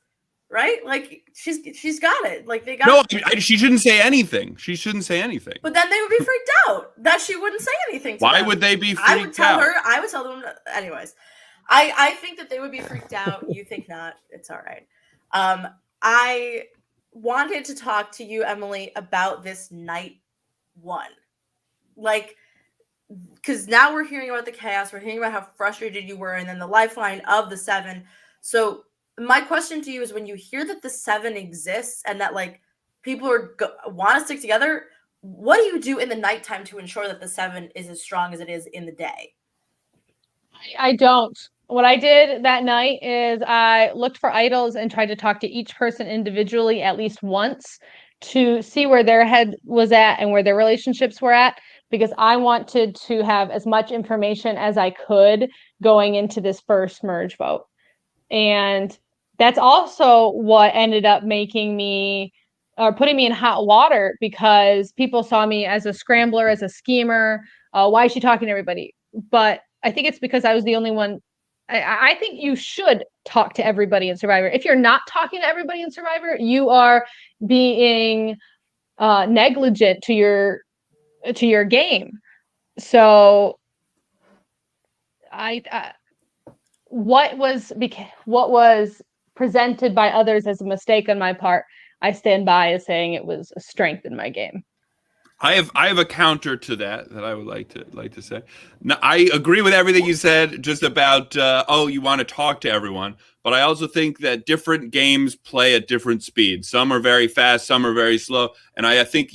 Right? Like, she's got it. Like, they got No, she shouldn't say anything. She shouldn't say anything. But then they would be freaked out that she wouldn't say anything to Why them. would they be freaked out? I would tell them. Anyways, I think that they would be freaked out. You think not. It's all right. I wanted to talk to you, Emily, about this night one. Like, because now we're hearing about the chaos. We're hearing about how frustrated you were, and then the lifeline of the 7. So my question to you is, when you hear that the 7 exists and that like people want to stick together, what do you do in the nighttime to ensure that the 7 is as strong as it is in the day? I don't. What I did that night is I looked for idols and tried to talk to each person individually at least once to see where their head was at and where their relationships were at, because I wanted to have as much information as I could going into this first merge vote. And that's also what ended up making me or putting me in hot water, because people saw me as a scrambler, as a schemer. Why is she talking to everybody? But I think it's because I was the only one. I think you should talk to everybody in Survivor. If you're not talking to everybody in Survivor, you are being negligent to your game. So what was presented by others as a mistake on my part, I stand by as saying it was a strength in my game. I have a counter to that I would like to say. Now, I agree with everything you said just about you want to talk to everyone, but I also think that different games play at different speeds. Some are very fast, some are very slow, and I think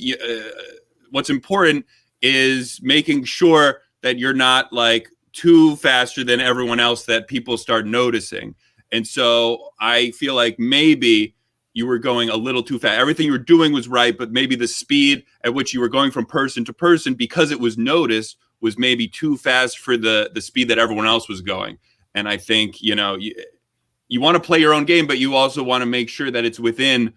what's important is making sure that you're not like too faster than everyone else that people start noticing. And so I feel like maybe you were going a little too fast. Everything you were doing was right, but maybe the speed at which you were going from person to person, because it was noticed, was maybe too fast for the speed that everyone else was going. And I think, you want to play your own game, but you also want to make sure that it's within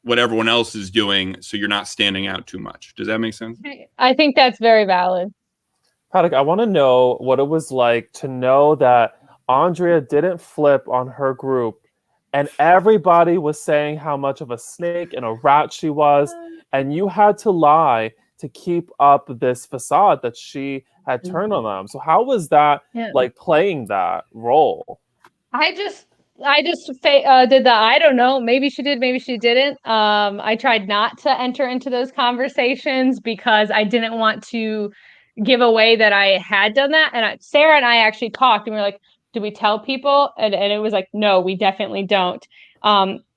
what everyone else is doing, so you're not standing out too much. Does that make sense? I think that's very valid. Paddock, I want to know what it was like to know that Andrea didn't flip on her group, and everybody was saying how much of a snake and a rat she was, and you had to lie to keep up this facade that she had turned on them. So how was that like playing that role? I just did the I don't know. Maybe she did, maybe she didn't. I tried not to enter into those conversations because I didn't want to give away that I had done that. And Sarah and I actually talked, and we were like, do we tell people? And it was like, no, we definitely don't.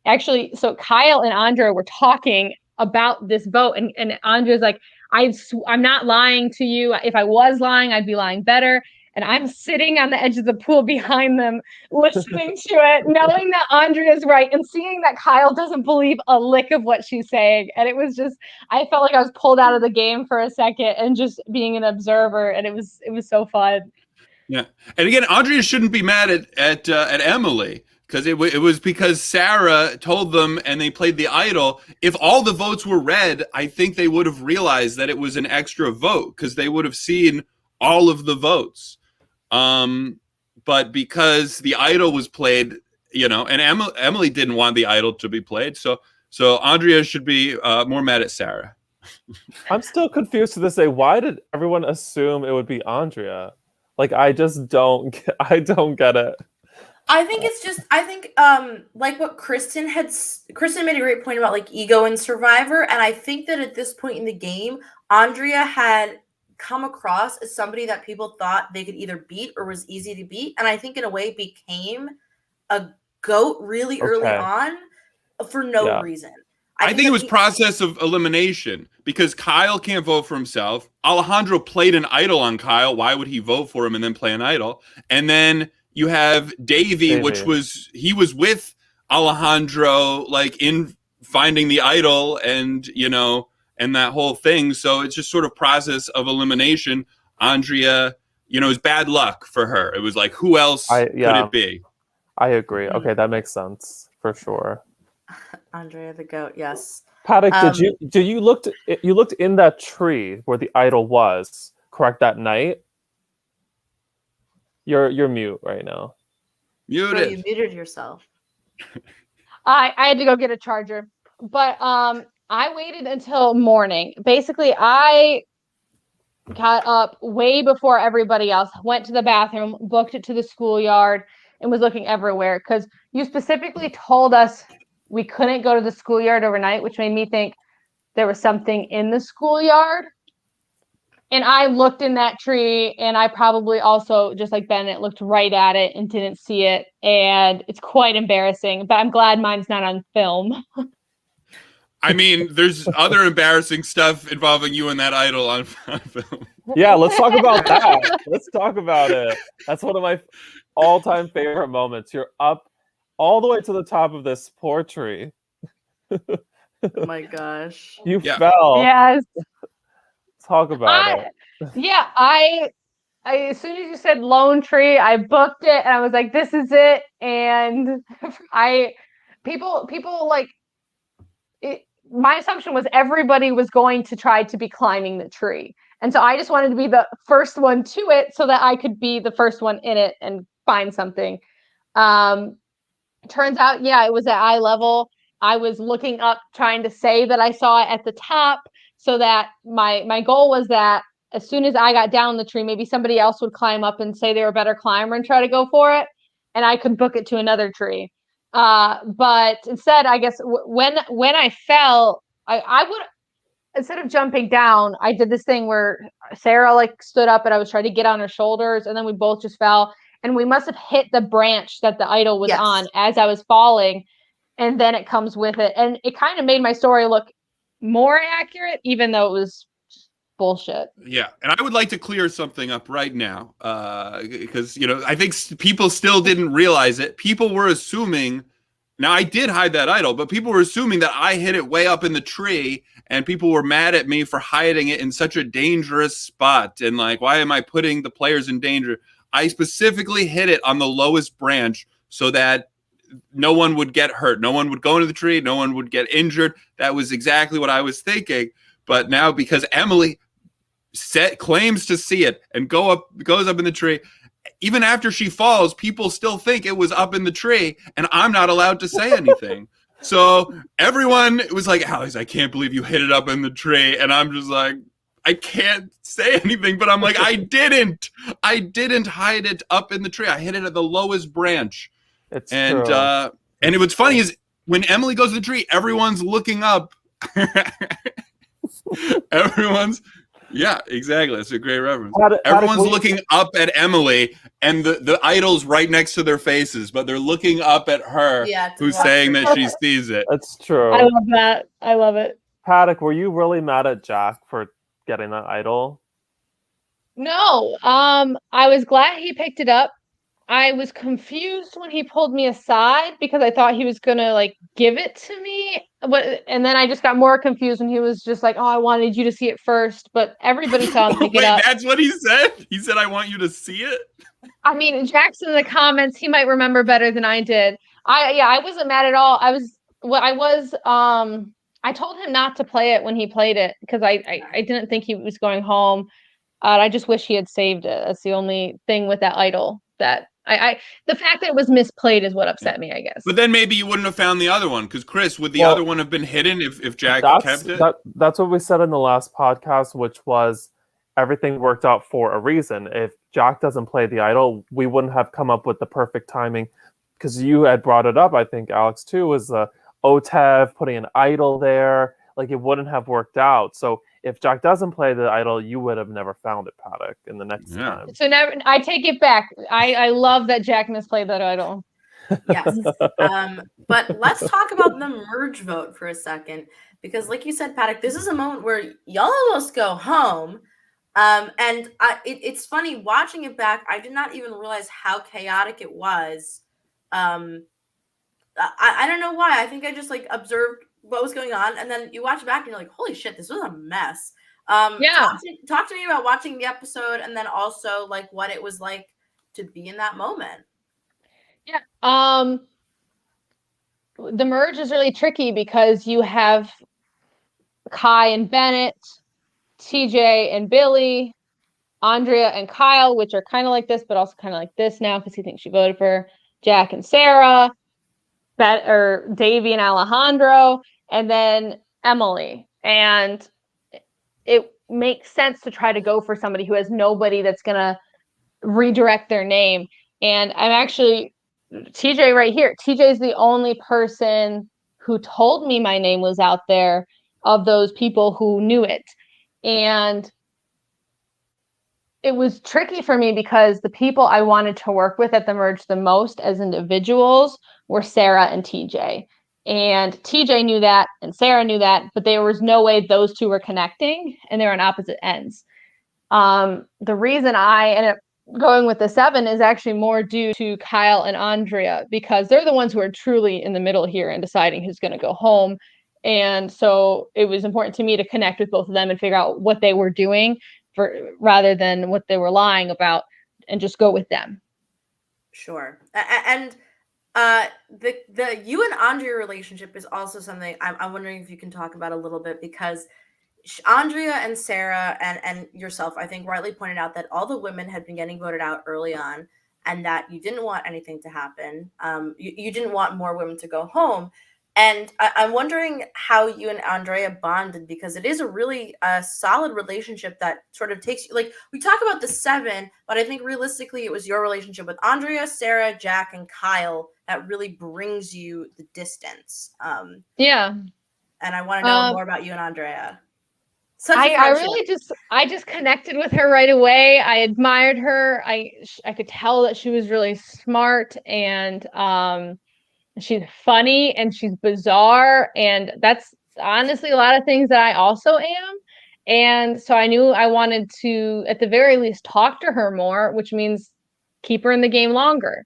Actually, so Kyle and Andrea were talking about this vote, and Andrea's like, I'm not lying to you. If I was lying, I'd be lying better. And I'm sitting on the edge of the pool behind them, listening to it, knowing that Andrea's right, and seeing that Kyle doesn't believe a lick of what she's saying. And it was just, I felt like I was pulled out of the game for a second and just being an observer. And it was so fun. Yeah. And again, Andrea shouldn't be mad at Emily, because it was because Sarah told them and they played the idol. If all the votes were red, I think they would have realized that it was an extra vote, because they would have seen all of the votes. But because the idol was played, and Emily didn't want the idol to be played, so Andrea should be more mad at Sarah. I'm still confused to this day. Why did everyone assume it would be Andrea? Like, I just don't get it. I think it's just, like what Kristen made a great point about like ego and Survivor. And I think that at this point in the game, Andrea had come across as somebody that people thought they could either beat or was easy to beat. And I think in a way became a GOAT really early on for no reason. I think it was process of elimination, because Kyle can't vote for himself. Alejandro played an idol on Kyle. Why would he vote for him and then play an idol? And then you have Davey. Which he was with Alejandro, like in finding the idol and that whole thing. So it's just sort of process of elimination. Andrea, is bad luck for her. It was like, who else could it be? I agree. Okay, that makes sense for sure. Andrea the GOAT, yes. Paddock, you looked in that tree where the idol was, correct, that night? You're mute right now. Muted. No, you muted yourself. I had to go get a charger. But I waited until morning. Basically, I got up way before everybody else, went to the bathroom, booked it to the schoolyard, and was looking everywhere, because you specifically told us we couldn't go to the schoolyard overnight, which made me think there was something in the schoolyard. And I looked in that tree, and I probably also, just like Bennett, looked right at it and didn't see it. And it's quite embarrassing, but I'm glad mine's not on film. I mean, there's other embarrassing stuff involving you and that idol on film. Yeah, let's talk about that. Let's talk about it. That's one of my all-time favorite moments. You're up all the way to the top of this poor tree. Oh my gosh. You Yeah. fell. Yes. Talk about it. Yeah, I as soon as you said Lone Tree, I booked it and I was like, this is it. And people like it, my assumption was everybody was going to try to be climbing the tree. And so I just wanted to be the first one to it so that I could be the first one in it and find something. Turns out, yeah, it was at eye level. I was looking up, trying to say that I saw it at the top, so that my goal was that as soon as I got down the tree, maybe somebody else would climb up and say they were a better climber and try to go for it, and I could book it to another tree. But instead, I guess when I fell, I would, instead of jumping down, I did this thing where Sarah like stood up and I was trying to get on her shoulders, and then we both just fell. And we must have hit the branch that the idol was on as I was falling. And then it comes with it. And it kind of made my story look more accurate, even though it was bullshit. Yeah. And I would like to clear something up right now. Because, I think people still didn't realize it. People were assuming, now I did hide that idol, but people were assuming that I hid it way up in the tree, and people were mad at me for hiding it in such a dangerous spot. And like, why am I putting the players in danger? I specifically hit it on the lowest branch so that no one would get hurt. No one would go into the tree. No one would get injured. That was exactly what I was thinking. But now, because Emily claims to see it and goes up in the tree, even after she falls, people still think it was up in the tree, and I'm not allowed to say anything. So everyone was like, Alex, I can't believe you hit it up in the tree. And I'm just like, I can't say anything, but I'm like, I didn't hide it up in the tree. I hit it at the lowest branch. It's true. And what's funny is when Emily goes to the tree, everyone's looking up. Yeah, exactly. That's a great reference. Everyone's looking up at Emily, and the idol's right next to their faces, but they're looking up at her, who's saying that she sees it. That's true. I love that. I love it. Paddock, were you really mad at Jack for getting that idol? No. I was glad he picked it up. I was confused when he pulled me aside because I thought he was gonna like give it to me. And then I just got more confused when he was just like, "Oh, I wanted you to see it first," but everybody saw him pick it up. That's what he said? He said, "I want you to see it"? I mean, Jackson in the comments, he might remember better than I did. I wasn't mad at all. I told him not to play it when he played it because I didn't think he was going home. I just wish he had saved it. That's the only thing with that idol that the fact that it was misplayed is what upset me, I guess. But then maybe you wouldn't have found the other one, because Chris, would the other one have been hidden if Jack kept it? That's what we said in the last podcast, which was everything worked out for a reason. If Jack doesn't play the idol, we wouldn't have come up with the perfect timing, because you had brought it up, I think, Alex, too, was OTEV putting an idol there. Like, it wouldn't have worked out. So if Jack doesn't play the idol, you would have never found it, Paddock, in the next time. So never. I take it back. I love that Jack misplayed that idol. Yes. But let's talk about the merge vote for a second, because like you said, Paddock, this is a moment where y'all almost go home. And it's funny watching it back. I did not even realize how chaotic it was. I don't know why. I think I just like observed what was going on, and then you watch it back and you're like, holy shit, this was a mess. Talk to me about watching the episode, and then also like what it was like to be in that moment. The merge is really tricky because you have Kai and Bennett, TJ and Billy, Andrea and Kyle, which are kind of like this, but also kind of like this now because he thinks she voted for Jack and Sarah, Davey and Alejandro, and then Emily. And it makes sense to try to go for somebody who has nobody that's going to redirect their name. And I'm actually, TJ right here, TJ is the only person who told me my name was out there of those people who knew it. And it was tricky for me because the people I wanted to work with at the merge the most as individuals were Sarah and TJ. And TJ knew that and Sarah knew that, but there was no way those two were connecting, and they were on opposite ends. The reason I ended up going with the 7 is actually more due to Kyle and Andrea, because they're the ones who are truly in the middle here and deciding who's going to go home. And so it was important to me to connect with both of them and figure out what they were doing rather than what they were lying about, and just go with them. Sure. And the you and Andrea relationship is also something I'm wondering if you can talk about a little bit, because Andrea and Sarah and yourself, I think, rightly pointed out that all the women had been getting voted out early on, and that you didn't want anything to happen. You didn't want more women to go home. And I'm wondering how you and Andrea bonded, because it is a really solid relationship that sort of takes you, like, we talk about the 7, but I think realistically it was your relationship with Andrea, Sarah, Jack, and Kyle that really brings you the distance. Yeah. And I want to know more about you and Andrea. I just connected with her right away. I admired her. I could tell that she was really smart, and she's funny, and she's bizarre, and that's honestly a lot of things that I also am. And so I knew I wanted to, at the very least, talk to her more, which means keep her in the game longer.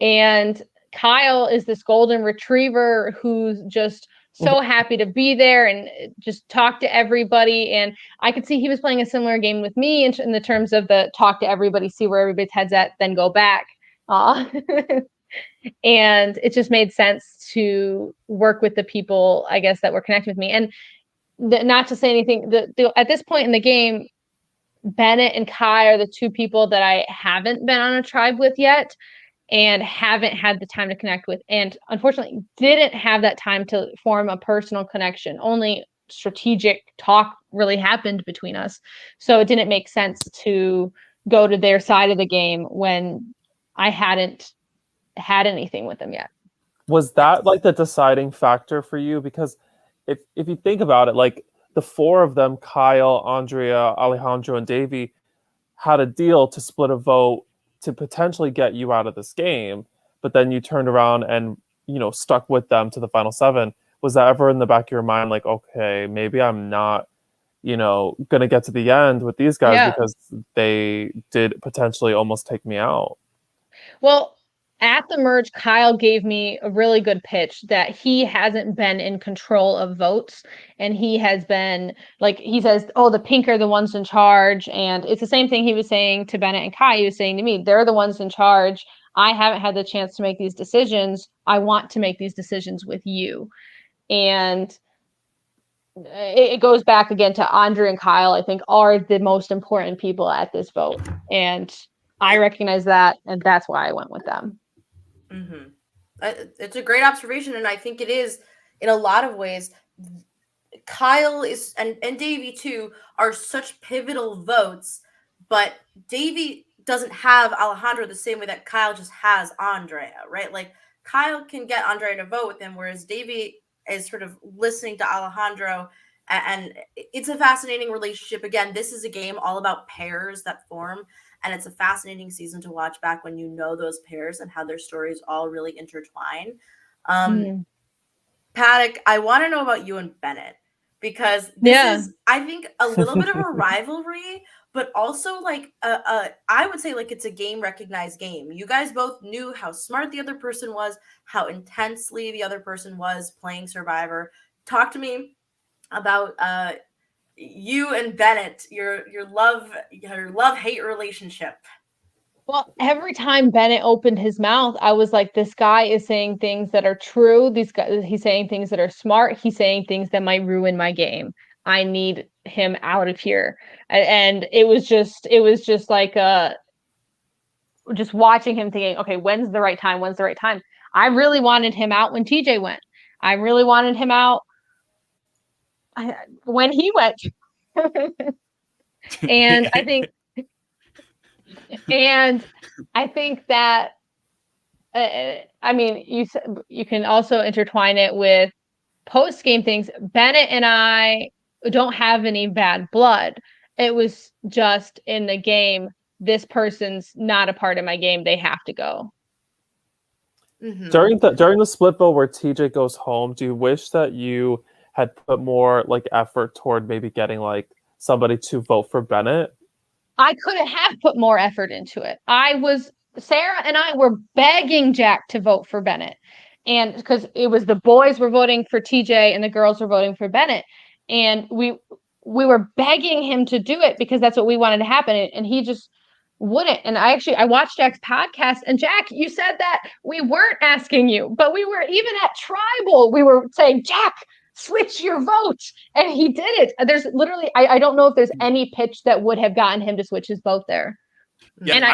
And Kyle is this golden retriever who's just so happy to be there and just talk to everybody. And I could see he was playing a similar game with me in the terms of the talk to everybody, see where everybody's head's at, then go back. And it just made sense to work with the people, I guess, that were connected with me. And not to say anything, at this point in the game, Bennett and Kai are the 2 people that I haven't been on a tribe with yet, and haven't had the time to connect with, and unfortunately didn't have that time to form a personal connection. Only strategic talk really happened between us. So it didn't make sense to go to their side of the game when I hadn't had anything with them yet. Was that like the deciding factor for you? Because if you think about it, like the 4 of them, Kyle, Andrea, Alejandro, and Davey, had a deal to split a vote to potentially get you out of this game, but then you turned around and, you know, stuck with them to the final 7. Was that ever in the back of your mind, like, okay, maybe I'm not, you know, gonna get to the end with these guys because they did potentially almost take me out? Well, at the merge, Kyle gave me a really good pitch that he hasn't been in control of votes, and he has been, like, he says, oh, the pink are the ones in charge. And it's the same thing he was saying to Bennett and Kai. He was saying to me, they're the ones in charge. I haven't had the chance to make these decisions. I want to make these decisions with you. And it goes back again to Andre and Kyle, I think, are the most important people at this vote. And I recognize that, and that's why I went with them. Mm-hmm. It's a great observation, and I think it is in a lot of ways. Kyle is and Davey too are such pivotal votes, but Davey doesn't have Alejandro the same way that Kyle just has Andrea, right? Like, Kyle can get Andrea to vote with him, whereas Davey is sort of listening to Alejandro, and it's a fascinating relationship. Again, this is a game all about pairs that form. And it's a fascinating season to watch back when you know those pairs and how their stories all really intertwine. Paddock, I want to know about you and Bennett, because this is, I think, a little bit of a rivalry, but also like I would say like it's a game recognized game. You guys both knew how smart the other person was, how intensely the other person was playing Survivor. Talk to me about you and Bennett, your love-hate relationship. Well, every time Bennett opened his mouth, I was like, this guy is saying things that are true. He's saying things that are smart. He's saying things that might ruin my game. I need him out of here. And it was just like just watching him thinking, okay, when's the right time? When's the right time? I really wanted him out when TJ went. I really wanted him out when he went. And I think that I mean, you can also intertwine it with post-game things. Bennett and I don't have any bad blood, It was just in the game, this person's not a part of my game. They have to go. Mhm. During the split vote where TJ goes home, do you wish that you had put more like effort toward maybe getting like somebody to vote for Bennett? I could have put more effort into it. Sarah and I were begging Jack to vote for Bennett. And because it was the boys were voting for TJ and the girls were voting for Bennett. And we were begging him to do it because that's what we wanted to happen. And he just wouldn't. And I watched Jack's podcast, and Jack, you said that we weren't asking you, but we were even at Tribal. We were saying, Jack, switch your vote. And he did it. There's literally, I don't know if there's any pitch that would have gotten him to switch his vote there. Yeah, And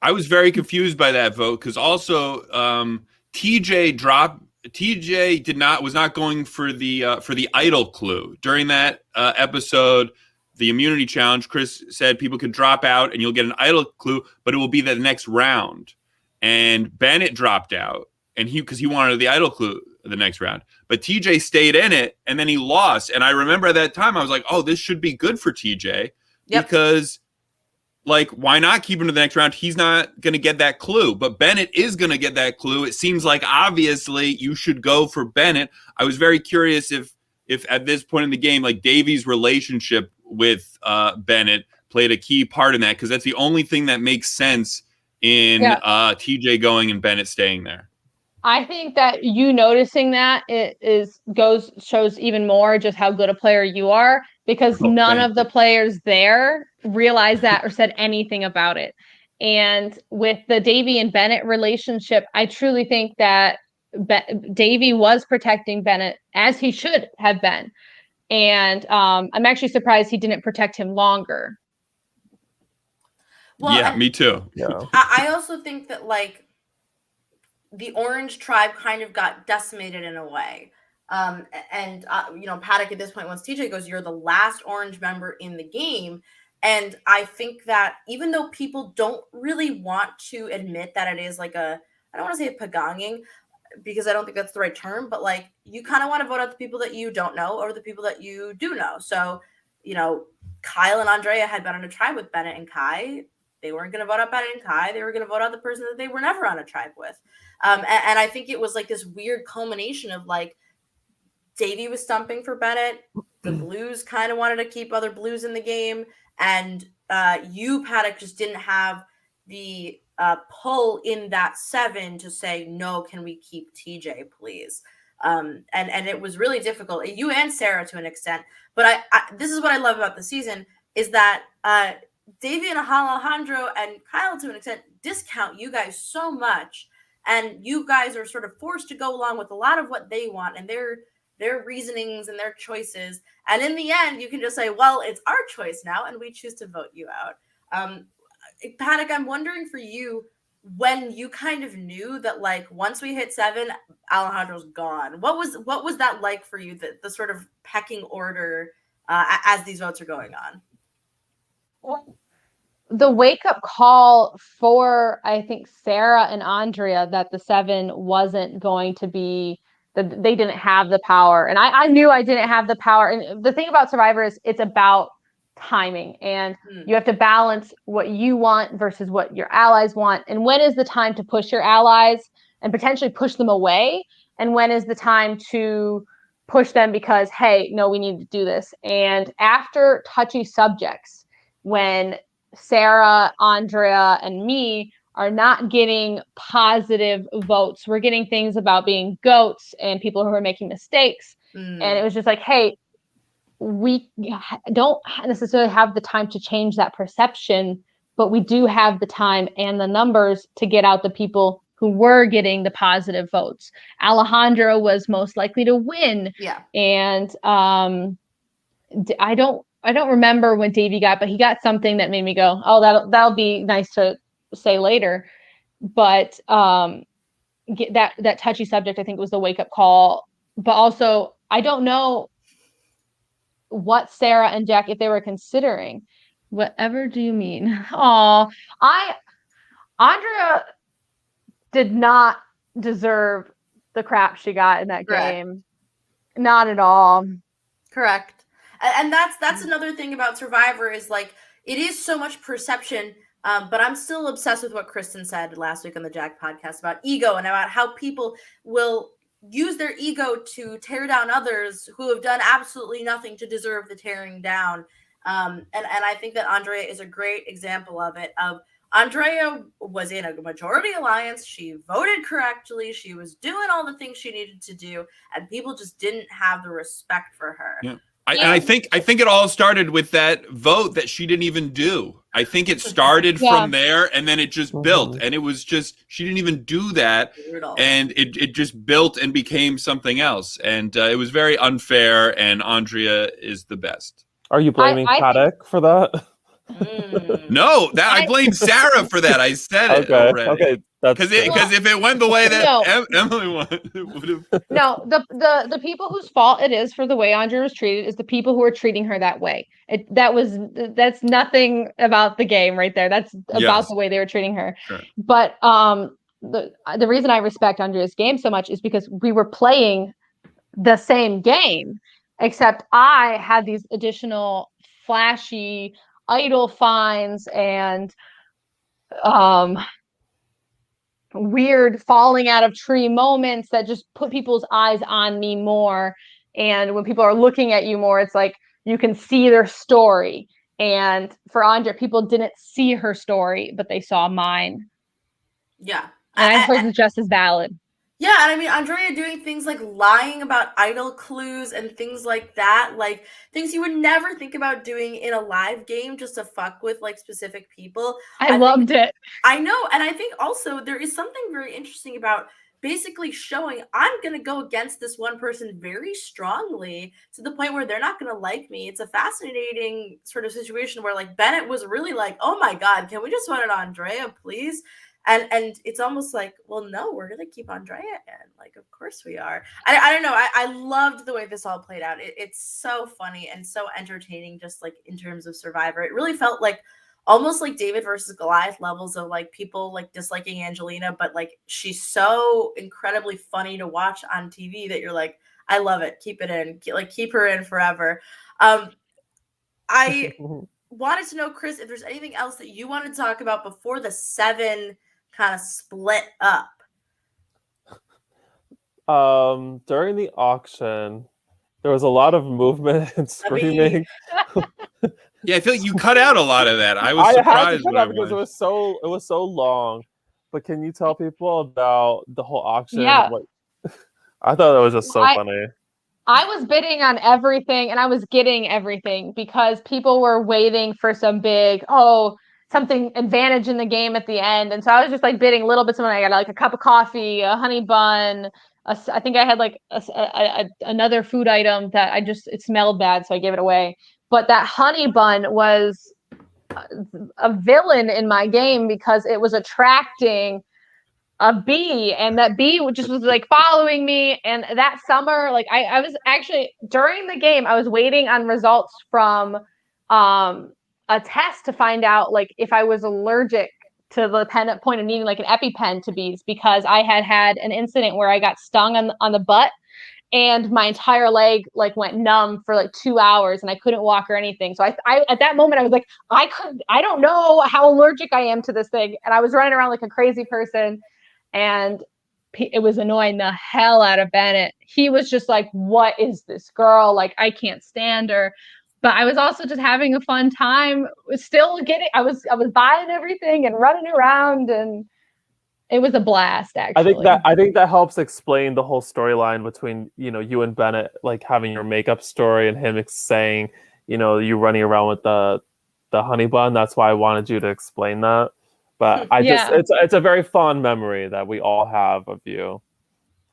I was very confused by that vote because also TJ was not going for the idol clue during that episode. The immunity challenge, Chris said people could drop out and you'll get an idol clue, but it will be the next round. And Bennett dropped out, and because he wanted the idol clue the next round. But TJ stayed in it, and then he lost. And I remember at that time I was like, oh, this should be good for TJ because, like, why not keep him to the next round? He's not going to get that clue, but Bennett is going to get that clue. It seems like obviously you should go for Bennett. I was very curious if at this point in the game, like Davey's relationship with Bennett played a key part in that, because that's the only thing that makes sense in TJ going and Bennett staying there. I think that you noticing that shows even more just how good a player you are, because none of the players there realized that or said anything about it. And with the Davey and Bennett relationship, I truly think that Davey was protecting Bennett as he should have been. And I'm actually surprised he didn't protect him longer. Well, yeah, me too. Yeah. I also think that, like, the Orange tribe kind of got decimated in a way. Paddock at this point, once TJ goes, you're the last Orange member in the game. And I think that even though people don't really want to admit that it is like I don't want to say pagonging, because I don't think that's the right term, but like you kind of want to vote out the people that you don't know or the people that you do know. So, Kyle and Andrea had been on a tribe with Bennett and Kai. They weren't going to vote out Bennett and Kai. They were going to vote out the person that they were never on a tribe with. And I think it was like this weird culmination of like Davey was stumping for Bennett. The Blues kind of wanted to keep other Blues in the game. And you, Paddock, just didn't have the pull in that 7 to say, no, can we keep TJ, please? And it was really difficult. You and Sarah to an extent. But this is what I love about the season is that Davey and Alejandro and Kyle to an extent discount you guys so much. And you guys are sort of forced to go along with a lot of what they want and their reasonings and their choices. And in the end, you can just say, well, it's our choice now, and we choose to vote you out. Paddock, I'm wondering for you, when you kind of knew that, like, once we hit 7, Alejandro's gone, what was that like for you, the sort of pecking order as these votes are going on? Well, the wake-up call for, I think, Sarah and Andrea that the 7 wasn't going to be, that they didn't have the power. And I knew I didn't have the power. And the thing about Survivor is it's about timing. And you have to balance what you want versus what your allies want. And when is the time to push your allies and potentially push them away? And when is the time to push them because, hey, no, we need to do this. And after touchy subjects, when Sarah, Andrea, and me are not getting positive votes. We're getting things about being goats and people who are making mistakes. And it was just like, hey, we don't necessarily have the time to change that perception, but we do have the time and the numbers to get out the people who were getting the positive votes. Alejandro was most likely to win. Yeah. And I don't remember when Davey got, but he got something that made me go, oh, that'll be nice to say later. But get that touchy subject, I think, was the wake up call. But also, I don't know what Sarah and Jack, if they were considering. Whatever do you mean? Andrea did not deserve the crap she got in that game. Not at all. Correct. And that's another thing about Survivor is like it is so much perception. But I'm still obsessed with what Kristen said last week on the Jack podcast about ego and about how people will use their ego to tear down others who have done absolutely nothing to deserve the tearing down. And I think that Andrea is a great example of it. Andrea was in a majority alliance. She voted correctly. She was doing all the things she needed to do, and people just didn't have the respect for her. Yeah. And I think it all started with that vote that she didn't even do. I think it started from there, and then it just built, and it was just she didn't even do that, and it just built and became something else, and it was very unfair. And Andrea is the best. Are you blaming Paddock for that? No, I blame Sarah for that. I said it already. Okay, because if it went the way that Emily wanted, it would have. No, the people whose fault it is for the way Andrea was treated is the people who are treating her that way. That's nothing about the game right there. That's about the way they were treating her. Sure. But the reason I respect Andrea's game so much is because we were playing the same game, except I had these additional flashy idol finds and weird falling out of tree moments that just put people's eyes on me more. And when people are looking at you more, it's like you can see their story. And for Andrea, people didn't see her story, but they saw mine. Yeah. And I suppose it's just as valid. Yeah, and I mean, Andrea doing things like lying about idol clues and things like that, like things you would never think about doing in a live game just to fuck with like specific people. I loved it. I know, and I think also there is something very interesting about basically showing I'm going to go against this one person very strongly to the point where they're not going to like me. It's a fascinating sort of situation where like Bennett was really like, oh my God, can we just vote it on Andrea, please? And it's almost like, well, no, we're going to keep Andrea in. Like, of course we are. I don't know. I loved the way this all played out. It's so funny and so entertaining, just like in terms of Survivor. It really felt like almost like David versus Goliath levels of like people like disliking Angelina, but like she's so incredibly funny to watch on TV that you're like, I love it. Keep it in. Keep her in forever. I wanted to know, Chris, if there's anything else that you want to talk about before the 7 kind of split up. During the auction, there was a lot of movement and screaming. Yeah, I feel like you cut out a lot of that. I was surprised when I because it was so long. But can you tell people about the whole auction? Yeah. I thought that was just so funny. I was bidding on everything and I was getting everything because people were waiting for some big, something advantage in the game at the end. And so I was just like bidding little bits of money. I got like a cup of coffee, a honey bun. I think I had like another food item that it smelled bad. So I gave it away. But that honey bun was a villain in my game because it was attracting a bee, and that bee just was like following me. And that summer, like I was actually during the game, I was waiting on results from a test to find out like if I was allergic to the point of needing like an EpiPen to bees, because I had an incident where I got stung on the butt and my entire leg like went numb for like 2 hours and I couldn't walk or anything. So I at that moment I was like, I don't know how allergic I am to this thing. And I was running around like a crazy person. And it was annoying the hell out of Bennett. He was just like, what is this girl? Like, I can't stand her. But I was also just having a fun time. I was buying everything and running around, and it was a blast, actually. I think that helps explain the whole storyline between, you and Bennett, like having your makeup story and him saying, you running around with the honey bun. That's why I wanted you to explain that. But it's a very fond memory that we all have of you,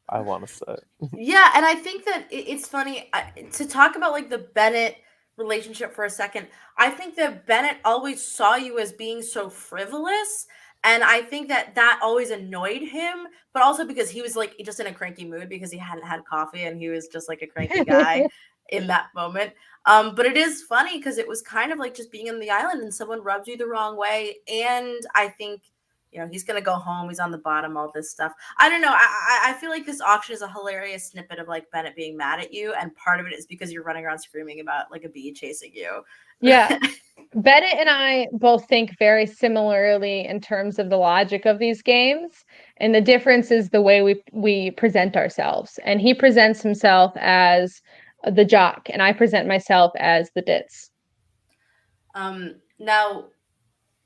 I want to say. Yeah, and I think that it's funny to talk about like the Bennett relationship for a second. I think that Bennett always saw you as being so frivolous, and I think that always annoyed him, but also because he was like just in a cranky mood because he hadn't had coffee and he was just like a cranky guy in that moment. But it is funny because it was kind of like just being on the island and someone rubbed you the wrong way. And I think, he's gonna go home. He's on the bottom. All this stuff. I don't know. I feel like this auction is a hilarious snippet of like Bennett being mad at you, and part of it is because you're running around screaming about like a bee chasing you. Yeah. Bennett and I both think very similarly in terms of the logic of these games. And the difference is the way we present ourselves. And he presents himself as the jock, and I present myself as the ditz. Now,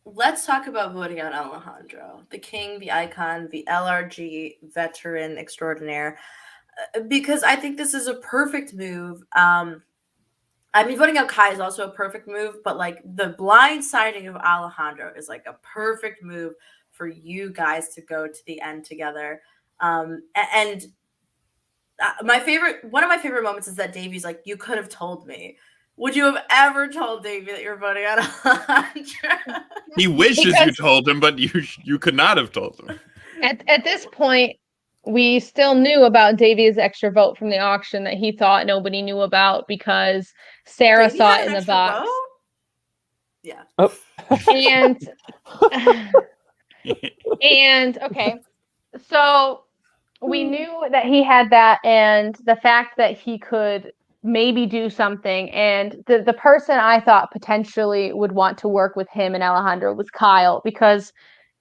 let's talk about voting out Alejandro, the king, the icon, the LRG veteran extraordinaire, because I think this is a perfect move. I mean, voting out Kai is also a perfect move, but like the blindsiding of Alejandro is like a perfect move for you guys to go to the end together. And one of my favorite moments is that Davey's like, "You could have told me." Would you have ever told Davey that you're voting out Alejandro? He wishes you told him, but you could not have told him. At this point, we still knew about Davey's extra vote from the auction that he thought nobody knew about because Sarah Davey saw had it an in the extra box. vote? Yeah. Oh. And okay, so we knew that he had that, and the fact that he could maybe do something, and the person I thought potentially would want to work with him and Alejandro was Kyle, because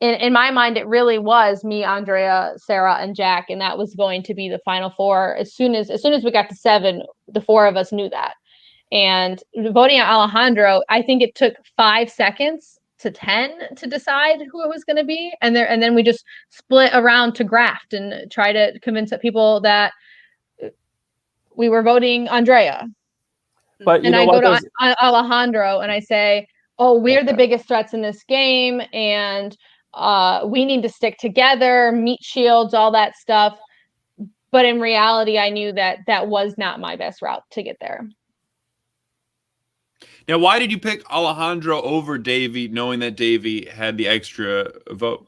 in my mind it really was me, Andrea, Sarah, and Jack, and that was going to be the final four. As soon as we got to 7, the 4 of us knew that. And voting out Alejandro, I think it took 5 seconds to 10 to decide who it was going to be, and then we just split around to graft and try to convince people that we were voting Andrea. But and I go to Alejandro and I say, "Oh, we're the biggest threats in this game, and we need to stick together, meat shields, all that stuff." But in reality, I knew that was not my best route to get there. Now, why did you pick Alejandro over Davey, knowing that Davey had the extra vote?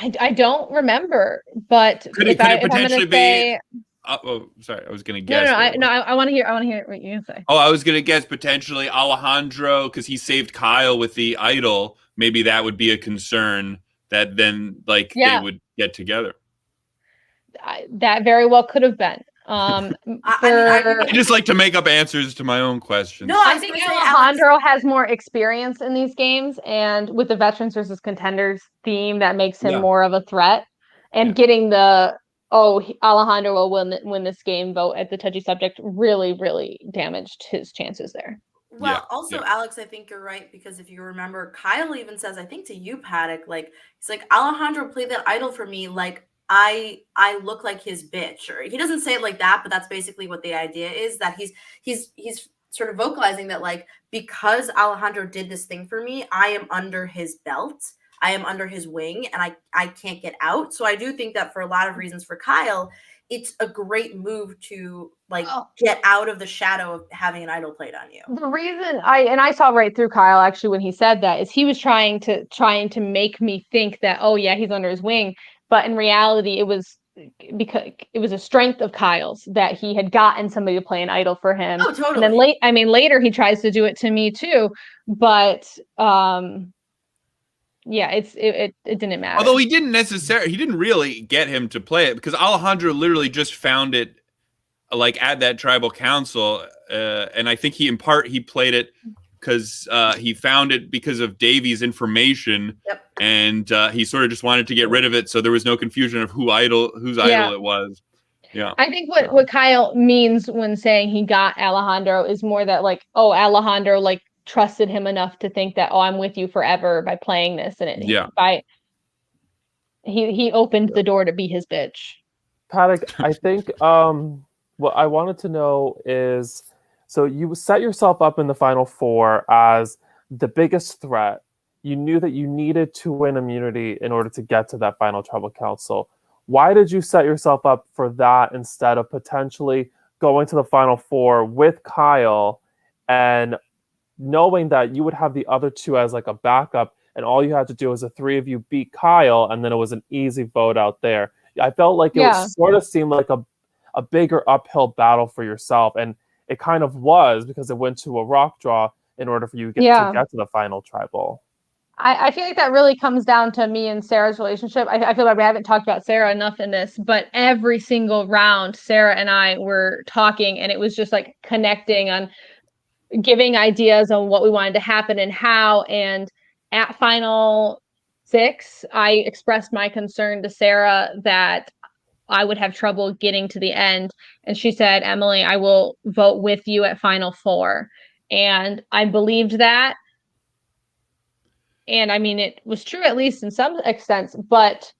I don't remember, but could it potentially be? Sorry, I was going to guess. I want to hear what you say. Oh, I was going to guess potentially Alejandro, because he saved Kyle with the idol. Maybe that would be a concern that then they would get together. That very well could have been. I just like to make up answers to my own questions. No, I think Alejandro has more experience in these games, and with the veterans versus contenders theme, that makes him more of a threat. And getting the Alejandro will win this game vote at the touchy subject really, really damaged his chances there. Well, Alex, I think you're right, because if you remember, Kyle even says, I think to you, Paddock, he's like, Alejandro played that idol for me, I look like his bitch, or he doesn't say it like that, but that's basically what the idea is, that he's sort of vocalizing that because Alejandro did this thing for me, I am under his belt, I am under his wing, and I can't get out. So I do think that for a lot of reasons for Kyle, it's a great move to get out of the shadow of having an idol played on you. The reason I saw right through Kyle actually when he said that is he was trying to make me think that, oh yeah, he's under his wing. But in reality, it was because it was a strength of Kyle's that he had gotten somebody to play an idol for him. Oh, totally. And then later he tries to do it to me too. But it didn't matter. Although he didn't really get him to play it, because Alejandro literally just found it at that tribal council, and I think he played it because he found it because of Davey's information. Yep. And he sort of just wanted to get rid of it, so there was no confusion of whose idol it was. Yeah, I think what Kyle means when saying he got Alejandro is more that Alejandro trusted him enough to think that I'm with you forever by playing this, and he opened the door to be his bitch. Paddock, I think what I wanted to know is, so you set yourself up in the final 4 as the biggest threat. You knew that you needed to win immunity in order to get to that final tribal council. Why did you set yourself up for that instead of potentially going to the final 4 with Kyle and knowing that you would have the other 2 as a backup, and all you had to do was the 3 of you beat Kyle, and then it was an easy vote out there? I felt like it sort of seemed like a bigger uphill battle for yourself, and it kind of was, because it went to a rock draw in order for you Yeah. to get to the final tribal. I feel like that really comes down to me and Sarah's relationship. I feel like we haven't talked about Sarah enough in this, but every single round, Sarah and I were talking, and it was just like connecting on giving ideas on what we wanted to happen and how. And at final 6, I expressed my concern to Sarah that I would have trouble getting to the end. And she said, Emily, I will vote with you at final 4. And I believed that. And I mean, it was true, at least in some extent, but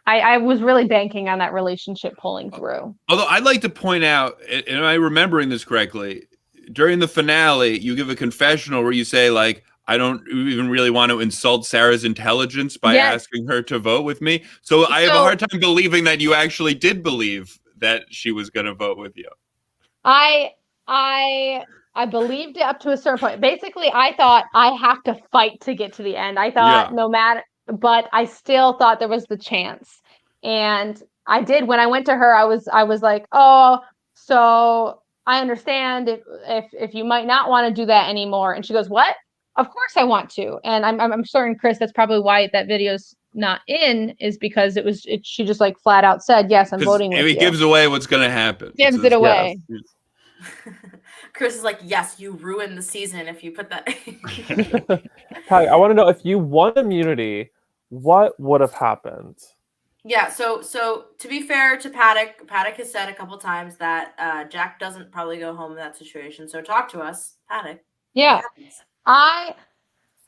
I was really banking on that relationship pulling through. Although I'd like to point out, and am I remembering this correctly? During the finale, you give a confessional where you say, like, I don't even really want to insult Sarah's intelligence by asking her to vote with me. So I have a hard time believing that you actually did believe that she was going to vote with you. I believed it up to a certain point. Basically, I thought I have to fight to get to the end. I thought no matter, but I still thought there was the chance. And I did. When I went to her, I was like, oh, so I understand if you might not want to do that anymore. And she goes, what? Of course I want to. And I'm certain, Chris, that's probably why that video's not in, is because she just like flat out said, yes, I'm voting with you. It gives away what's going to happen. Gives it away. Yes. Chris is like, yes, you ruined the season if you put that. Paddock, I want to know, if you won immunity, what would have happened? Yeah, so to be fair to Paddock has said a couple times that Jack doesn't probably go home in that situation. So talk to us, Paddock. Yeah.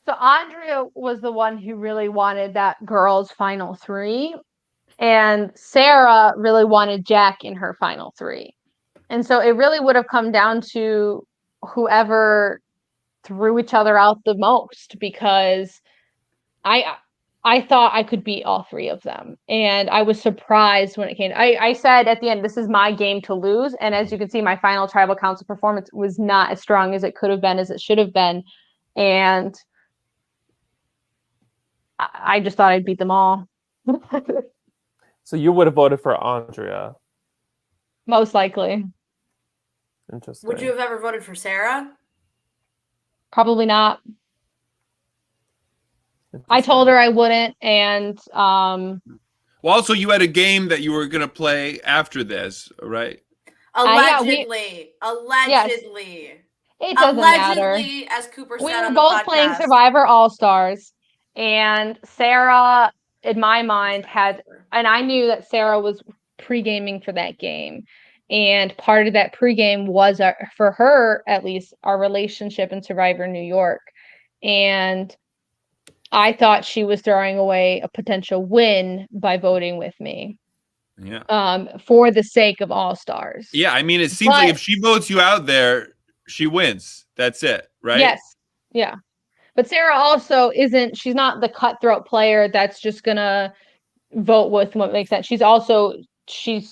So Andrea was the one who really wanted that girls' final 3, and Sarah really wanted Jack in her final 3. And so it really would have come down to whoever threw each other out the most, because I thought I could beat all 3 of them. And I was surprised when it came. I said at the end, this is my game to lose. And as you can see, my final tribal council performance was not as strong as it could have been, as it should have been. And I just thought I'd beat them all. So you would have voted for Andrea? Most likely. Interesting. Would you have ever voted for Sarah? Probably not. I told her I wouldn't, and well, also you had a game that you were going to play after this, right? Allegedly. Yes. It doesn't matter. Allegedly, as Cooper said, we were on both the playing podcast. Survivor All-Stars, and Sarah, in my mind, and I knew that Sarah was pre-gaming for that game. And part of that pregame was, for her, at least, our relationship in Survivor New York. And I thought she was throwing away a potential win by voting with me. Yeah. For the sake of All Stars. Yeah, I mean, it seems like if she votes you out there, she wins. That's it, right? Yes. Yeah. But Sarah also isn't, she's not the cutthroat player that's just gonna vote with what makes sense. She's also, she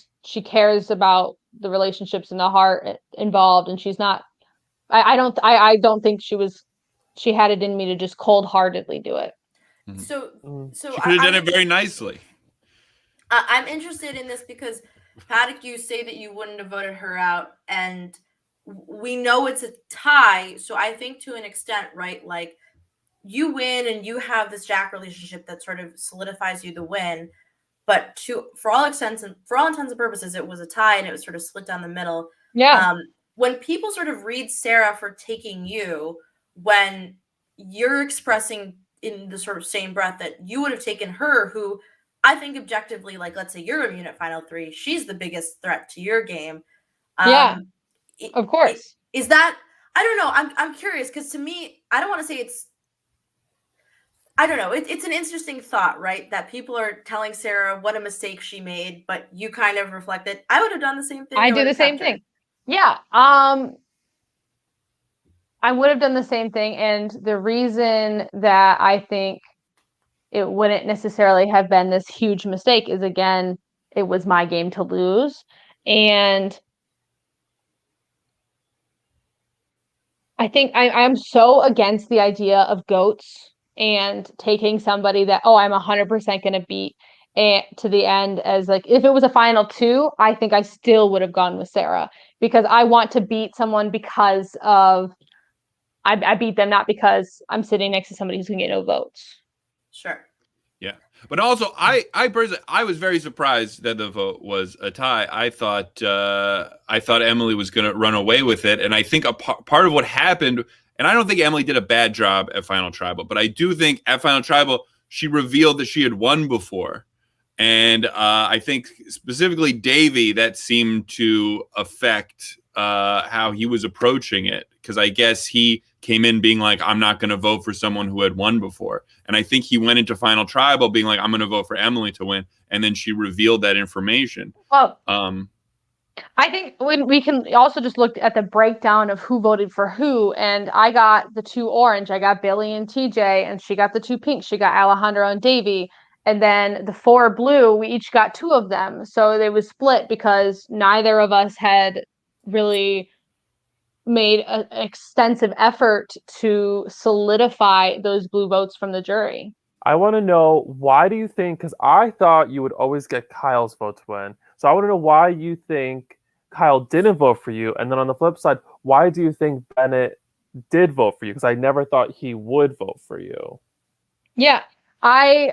cares about the relationships and the heart involved, and she's not, I don't think she had it in me to just cold-heartedly do it. So she could have done it very nicely. I'm interested in this because, Paddock, you say that you wouldn't have voted her out, and we know it's a tie. So I think to an extent, right, like you win and you have this Jack relationship that sort of solidifies you the win. But for all intents and purposes, it was a tie and it was sort of split down the middle. Yeah. When people sort of read Sarah for taking you, when you're expressing in the sort of same breath that you would have taken her, who I think objectively, like, let's say you're immune at final 3, she's the biggest threat to your game. Yeah, of course. Is that, I don't know. I'm curious, because to me, I don't want to say it's, I don't know. It's an interesting thought, right? That people are telling Sarah what a mistake she made, but you kind of reflected, I would have done the same thing. I do the same thing. Yeah. I would have done the same thing. And the reason that I think it wouldn't necessarily have been this huge mistake is, again, it was my game to lose. And I think I'm so against the idea of goats and taking somebody that, I'm 100% going to beat to the end. As like, if it was a final 2, I think I still would have gone with Sarah, because I want to beat someone because of I beat them, not because I'm sitting next to somebody who's going to get no votes. Sure. Yeah, but also I personally I was very surprised that the vote was a tie. I thought Emily was going to run away with it, and I think part of what happened, and I don't think Emily did a bad job at Final Tribal, but I do think at Final Tribal she revealed that she had won before, and I think specifically Davey, that seemed to affect how he was approaching it, because I guess he came in being like, I'm not going to vote for someone who had won before. And I think he went into Final Tribal being like, I'm going to vote for Emily to win. And then she revealed that information. Well, I think when we can also just look at the breakdown of who voted for who. And I got the 2 orange. I got Billy and TJ, and she got the 2 pink. She got Alejandro and Davey. And then the 4 blue, we each got 2 of them. So they was split because neither of us had really made an extensive effort to solidify those blue votes from the jury. I want to know, why do you think, because I thought you would always get Kyle's vote to win. So I want to know why you think Kyle didn't vote for you. And then on the flip side, why do you think Bennett did vote for you? Because I never thought he would vote for you. Yeah. I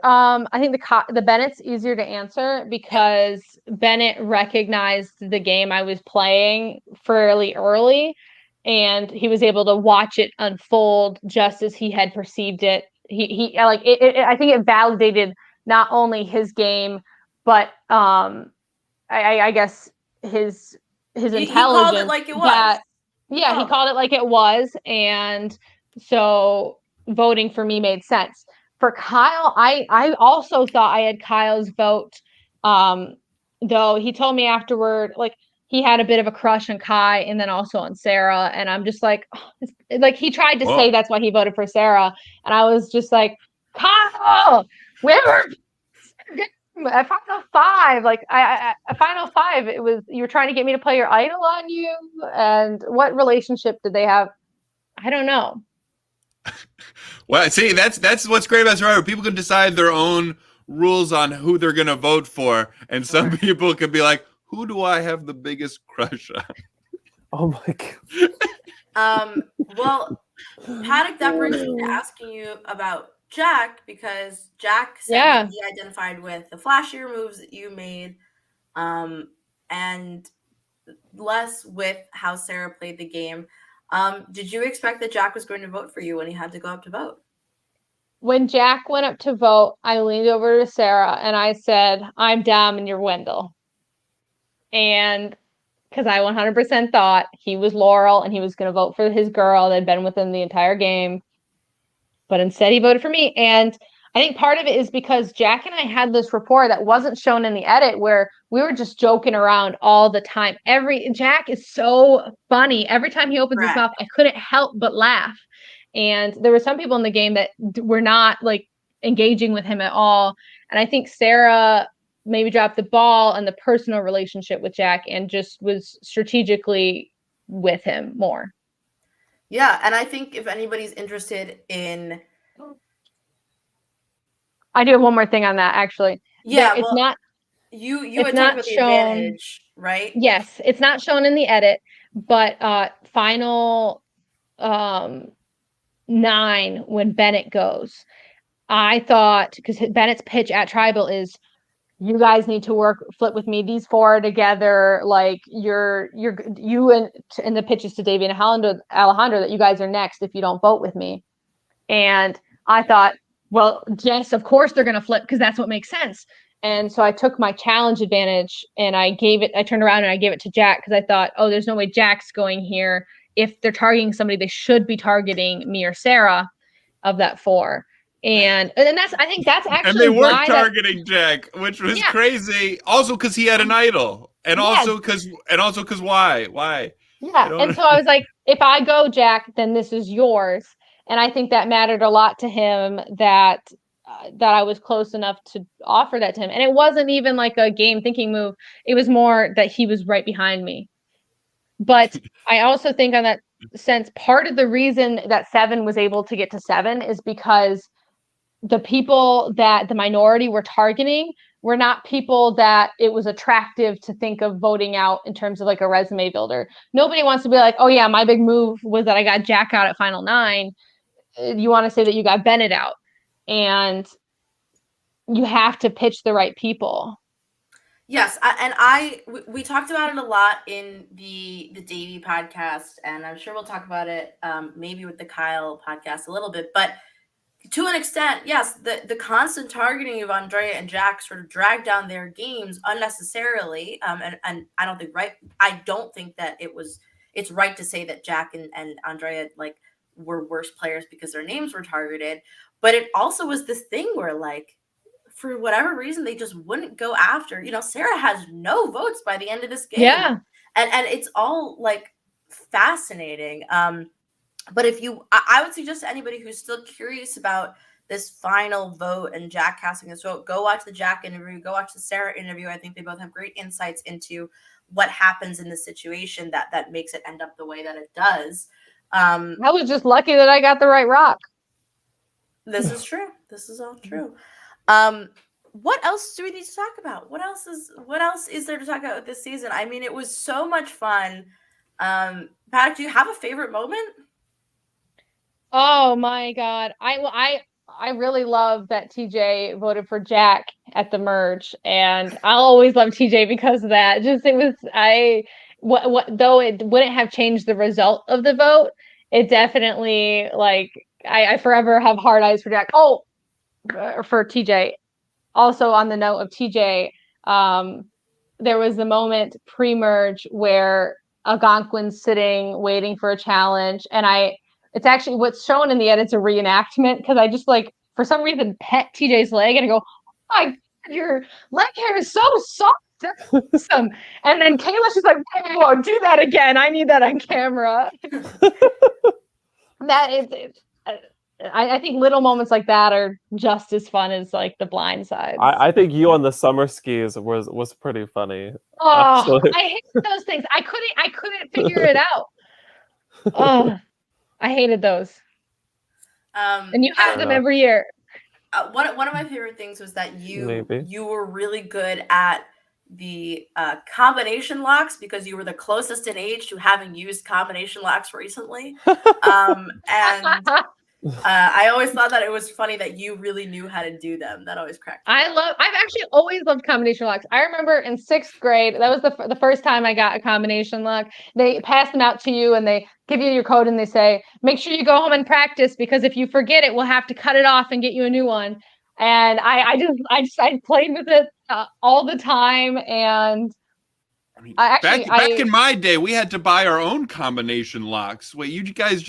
think the Bennett's easier to answer because Bennett recognized the game I was playing fairly early, and he was able to watch it unfold just as he had perceived it. He like it, I think it validated not only his game, but I guess his intelligence. He called it like it was. He called it like it was, and so voting for me made sense. For Kyle, I also thought I had Kyle's vote, though he told me afterward, like, he had a bit of a crush on Kai and then also on Sarah. And I'm just like, like, he tried to say that's why he voted for Sarah. And I was just like, Kyle, where at Final 5, like, at Final 5, it was, you were trying to get me to play your idol on you. And what relationship did they have? I don't know. Well, see, that's what's great about Survivor. People can decide their own rules on who they're going to vote for. And some people can be like, who do I have the biggest crush on? Oh my God. Well, Paddock, that brings me to asking you about Jack, because Jack said that he identified with the flashier moves that you made, and less with how Sarah played the game. Did you expect that Jack was going to vote for you when he had to go up to vote? When Jack went up to vote, I leaned over to Sarah and I said, I'm Dom and you're Wendell. And because I 100% thought he was Laurel and he was going to vote for his girl that had been with him the entire game. But instead he voted for me. And I think part of it is because Jack and I had this rapport that wasn't shown in the edit, where we were just joking around all the time. Jack is so funny. Every time he opens his mouth, I couldn't help but laugh. And there were some people in the game that were not like engaging with him at all. And I think Sarah maybe dropped the ball on the personal relationship with Jack and just was strategically with him more. Yeah, and I think if anybody's interested in... I do have one more thing on that, actually. Yeah, it's not... You had talked about the advantage, right? Yes, it's not shown in the edit, but final 9, when Bennett goes, I thought, because Bennett's pitch at Tribal is, you guys need to flip with me. These 4 are together. Like, you and the pitches to Davey and Alejandro that you guys are next if you don't vote with me. And I thought, well, yes, of course they're going to flip because that's what makes sense. And so I took my challenge advantage and I turned around and I gave it to Jack because I thought, oh, there's no way Jack's going here. If they're targeting somebody, they should be targeting me or Sarah of that 4. And I think that's actually, and they were targeting Jack, which was crazy. Also because he had an idol, and also because why? Yeah, and so I was like, if I go Jack, then this is yours. And I think that mattered a lot to him that I was close enough to offer that to him. And it wasn't even like a game thinking move. It was more that he was right behind me. But I also think on that sense, part of the reason that 7 was able to get to 7 is because the people that the minority were targeting We're not people that it was attractive to think of voting out in terms of like a resume builder. Nobody wants to be like, oh yeah, my big move was that I got Jack out at Final 9. You want to say that you got Bennett out. And you have to pitch the right people. Yes, we talked about it a lot in the Davey podcast, and I'm sure we'll talk about it maybe with the Kyle podcast a little bit. But to an extent, yes, the constant targeting of Andrea and Jack sort of dragged down their games unnecessarily. And I don't think that it's right to say that Jack and Andrea like were worse players because their names were targeted. But it also was this thing where like, for whatever reason, they just wouldn't go after. Sarah has no votes by the end of this game. Yeah. And it's all like fascinating. But I would suggest to anybody who's still curious about this final vote and Jack casting this vote, go watch the Jack interview, go watch the Sarah interview. I think they both have great insights into what happens in the situation that makes it end up the way that it does. I was just lucky that I got the right rock. This is true. This is all true. What else do we need to talk about? What else is there to talk about this season? I mean, it was so much fun. Paddock, do you have a favorite moment? Oh my God. I really love that TJ voted for Jack at the merge, and I'll always love TJ because of that. Though it wouldn't have changed the result of the vote, it definitely like I forever have hard eyes for Jack. Oh, for TJ. Also on the note of TJ, there was the moment pre-merge where Algonquin's sitting waiting for a challenge, and it's actually what's shown in the edit's a reenactment because I just like for some reason pet TJ's leg and I go, oh my God, your leg hair is so soft. That's awesome. And then Kayla's just like, whoa, do that again. I need that on camera. I think little moments like that are just as fun as like the blind sides. I think you on the summer skis was pretty funny. Oh, actually. I hate those things. I couldn't figure it out. Oh, I hated those. And you have them every year. One of my favorite things was that you were really good at the combination locks because you were the closest in age to having used combination locks recently. And I always thought that it was funny that you really knew how to do them. That always cracked me up. I've actually always loved combination locks. I remember in 6th grade, that was the first time I got a combination lock. They pass them out to you and they give you your code and they say, make sure you go home and practice because if you forget it, we'll have to cut it off and get you a new one. And I played with it all the time. And back in my day, we had to buy our own combination locks. Wait, you guys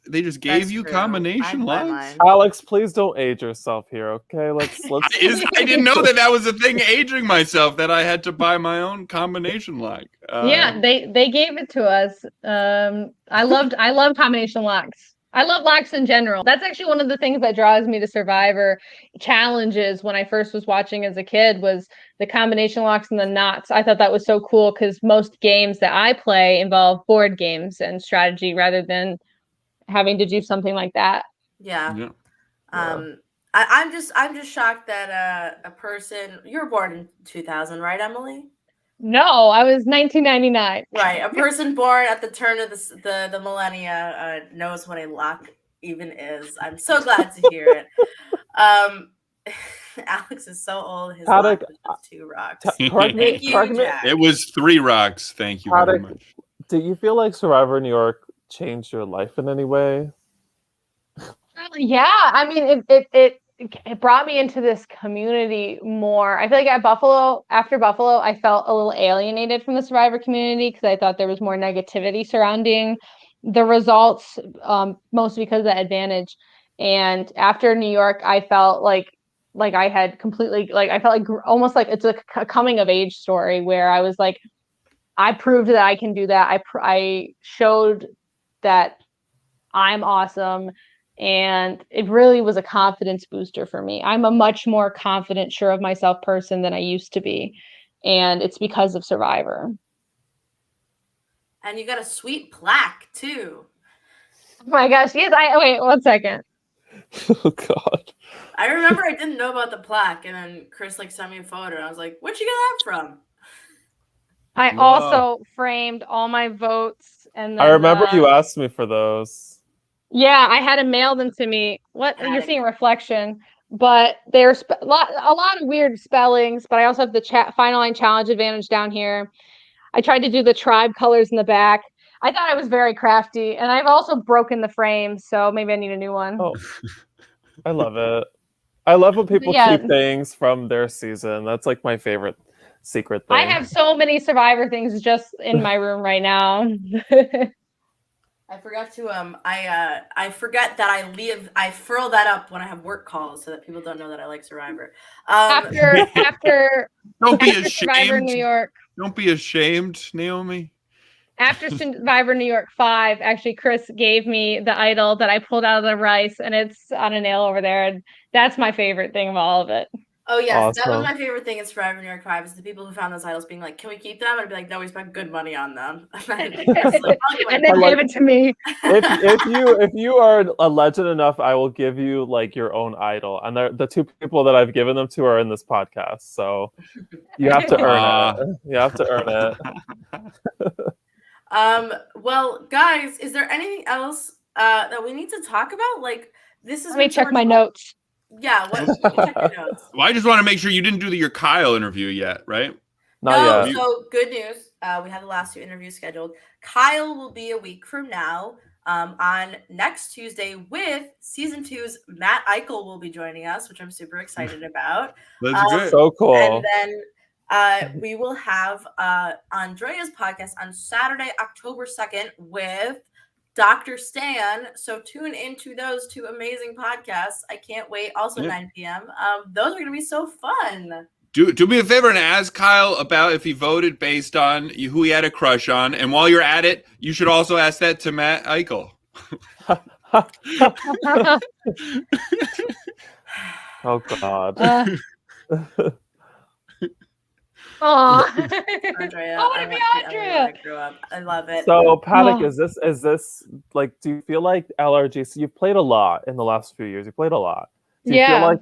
they just gave you combination locks? Alex, please don't age yourself here, okay? Let's I didn't know that was a thing, aging myself, that I had to buy my own combination lock. Yeah, they gave it to us. I love combination locks. I love locks in general. That's actually one of the things that draws me to Survivor challenges when I first was watching as a kid was the combination locks and the knots. I thought that was so cool because most games that I play involve board games and strategy rather than having to do something like that. Yeah. I'm just shocked that a person, you were born in 2000, right, Emily? No, I was 1999. Right, a person born at the turn of the millennia knows what a lock even is. I'm so glad to hear it. Alex is so old. His lock was just 2 rocks. Thank you, Jack. It was 3 rocks. Thank you very much. Do you feel like Survivor New York changed your life in any way? Yeah, I mean, it brought me into this community more. I feel like after Buffalo, I felt a little alienated from the Survivor community because I thought there was more negativity surrounding the results, mostly because of the advantage. And after New York, I felt like I had completely, I felt like almost like it's a coming of age story where I was like, I proved that I can do that. I showed that I'm awesome. And it really was a confidence booster for me. I'm a much more confident, sure of myself person than I used to be. And it's because of Survivor. And you got a sweet plaque too. Oh my gosh. Yes. Wait 1 second. Oh God. I remember I didn't know about the plaque, and then Chris sent me a photo, and I was like, "Where'd you get that from?" I Whoa. also framed all my votes, and then I remember you asked me for those. yeah, I had them mailed them to me. What you're Paddock. seeing reflection, but there's a lot of weird spellings. But I also have the final line challenge advantage down here. I tried to do the tribe colors in the back. I thought I was very crafty, and I've also broken the frame, so maybe I need a new one. Oh, I love it. I love when people Yeah. keep things from their season. That's like my favorite secret thing. I have so many Survivor things just in my room right now. I forgot to I forget that I furl that up when I have work calls so that people don't know that I like Survivor. After Don't be Survivor New ashamed. York. Don't be ashamed, Naomi. After Survivor New York 5, actually, Chris gave me the idol that I pulled out of the rice, and it's on a nail over there. And that's my favorite thing of all of it. Oh yes, that was Awesome. my favorite thing in Survivor New York 5 is the people who found those idols being like, "Can we keep them?" And I'd be like, "No, we spent good money on them." And then gave it to me. If you are a legend enough, I will give you like your own idol. And the two people that I've given them to are in this podcast, so you have to earn it. You have to earn it. Well, guys, is there anything else that we need to talk about? Like, this is. Let me check my notes. Yeah, check your notes. Well, I just want to make sure you didn't do your Kyle interview yet, right? Not yet. So good news. We have the last 2 interviews scheduled. Kyle will be a week from now on next Tuesday with season 2's Matt Eichel will be joining us, which I'm super excited about. That's good. So cool. And then we will have Andrea's podcast on Saturday, October 2nd with Dr. Stan. So tune into those 2 amazing podcasts. I can't wait. Also 9 p.m. Those are going to be so fun. Do me a favor and ask Kyle about if he voted based on who he had a crush on. And while you're at it, you should also ask that to Matt Eichel. Oh God. Andrea, I want to be Andrea. I grew up. I love it. So Paddock, is this like? Do you feel like LRG? So you've played a lot in the last few years. You played a lot. Do you feel like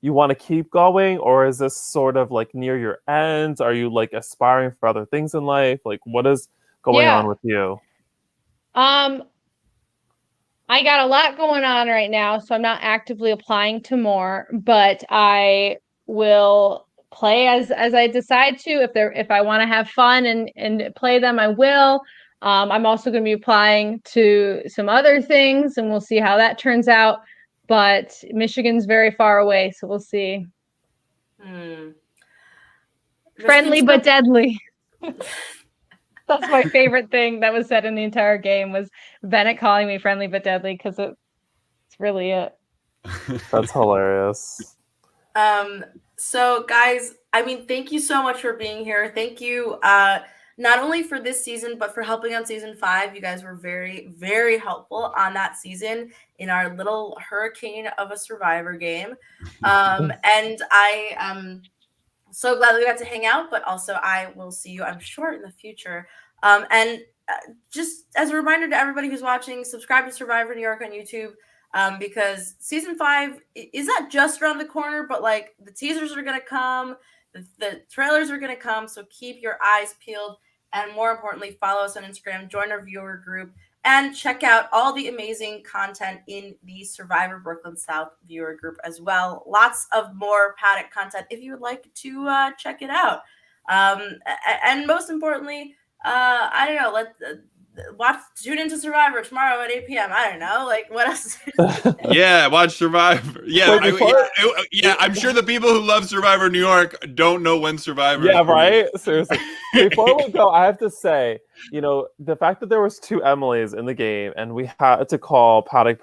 you want to keep going, or is this sort of like near your end? Are you like aspiring for other things in life? Like, what is going on with you? I got a lot going on right now, so I'm not actively applying to more, but I will play as I decide to. If I want to have fun and play them, I will. I'm also going to be applying to some other things, and we'll see how that turns out. But Michigan's very far away, so we'll see. Friendly but deadly. That's my favorite thing that was said in the entire game was Bennett calling me friendly but deadly because it's really it. That's hilarious. So guys, I mean, thank you so much for being here. Thank you not only for this season, but for helping on season 5. You guys were very, very helpful on that season in our little hurricane of a Survivor game. And I am so glad we got to hang out, but also I will see you, I'm sure, in the future. And just as a reminder to everybody who's watching, subscribe to Survivor New York on YouTube. Because season 5 is not just around the corner, but like the teasers are going to come, the trailers are going to come. So keep your eyes peeled. And more importantly, follow us on Instagram, join our viewer group, and check out all the amazing content in the Survivor Brooklyn South viewer group as well. Lots of more Paddock content if you would like to check it out. And most importantly, I don't know, tune into Survivor tomorrow at 8 p.m. I don't know, like what else? Yeah, watch Survivor. Yeah, Wait, I'm sure the people who love Survivor New York don't know when Survivor. Yeah, right. Seriously. Before we go, I have to say, the fact that there was 2 Emilys in the game and we had to call Paddock.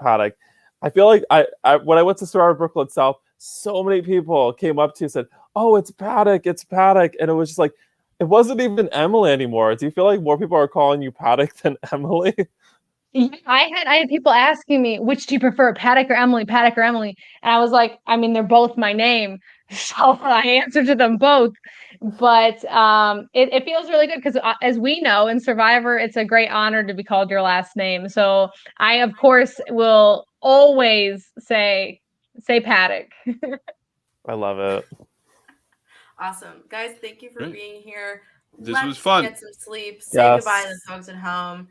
I feel like I when I went to Survivor Brooklyn South, so many people came up to you and said, "Oh, it's Paddock," and it was just like. It wasn't even Emily anymore. Do you feel like more people are calling you Paddock than Emily? Yeah, I had people asking me, which do you prefer, Paddock or Emily? Paddock or Emily? And I was like, I mean, they're both my name. So I answered to them both. But it feels really good because as we know in Survivor, it's a great honor to be called your last name. So I, of course, will always say Say Paddock. I love it. Awesome. Guys, thank you for Great. being here. This Let's was fun. get some sleep. Say goodbye to Yes. the folks at home.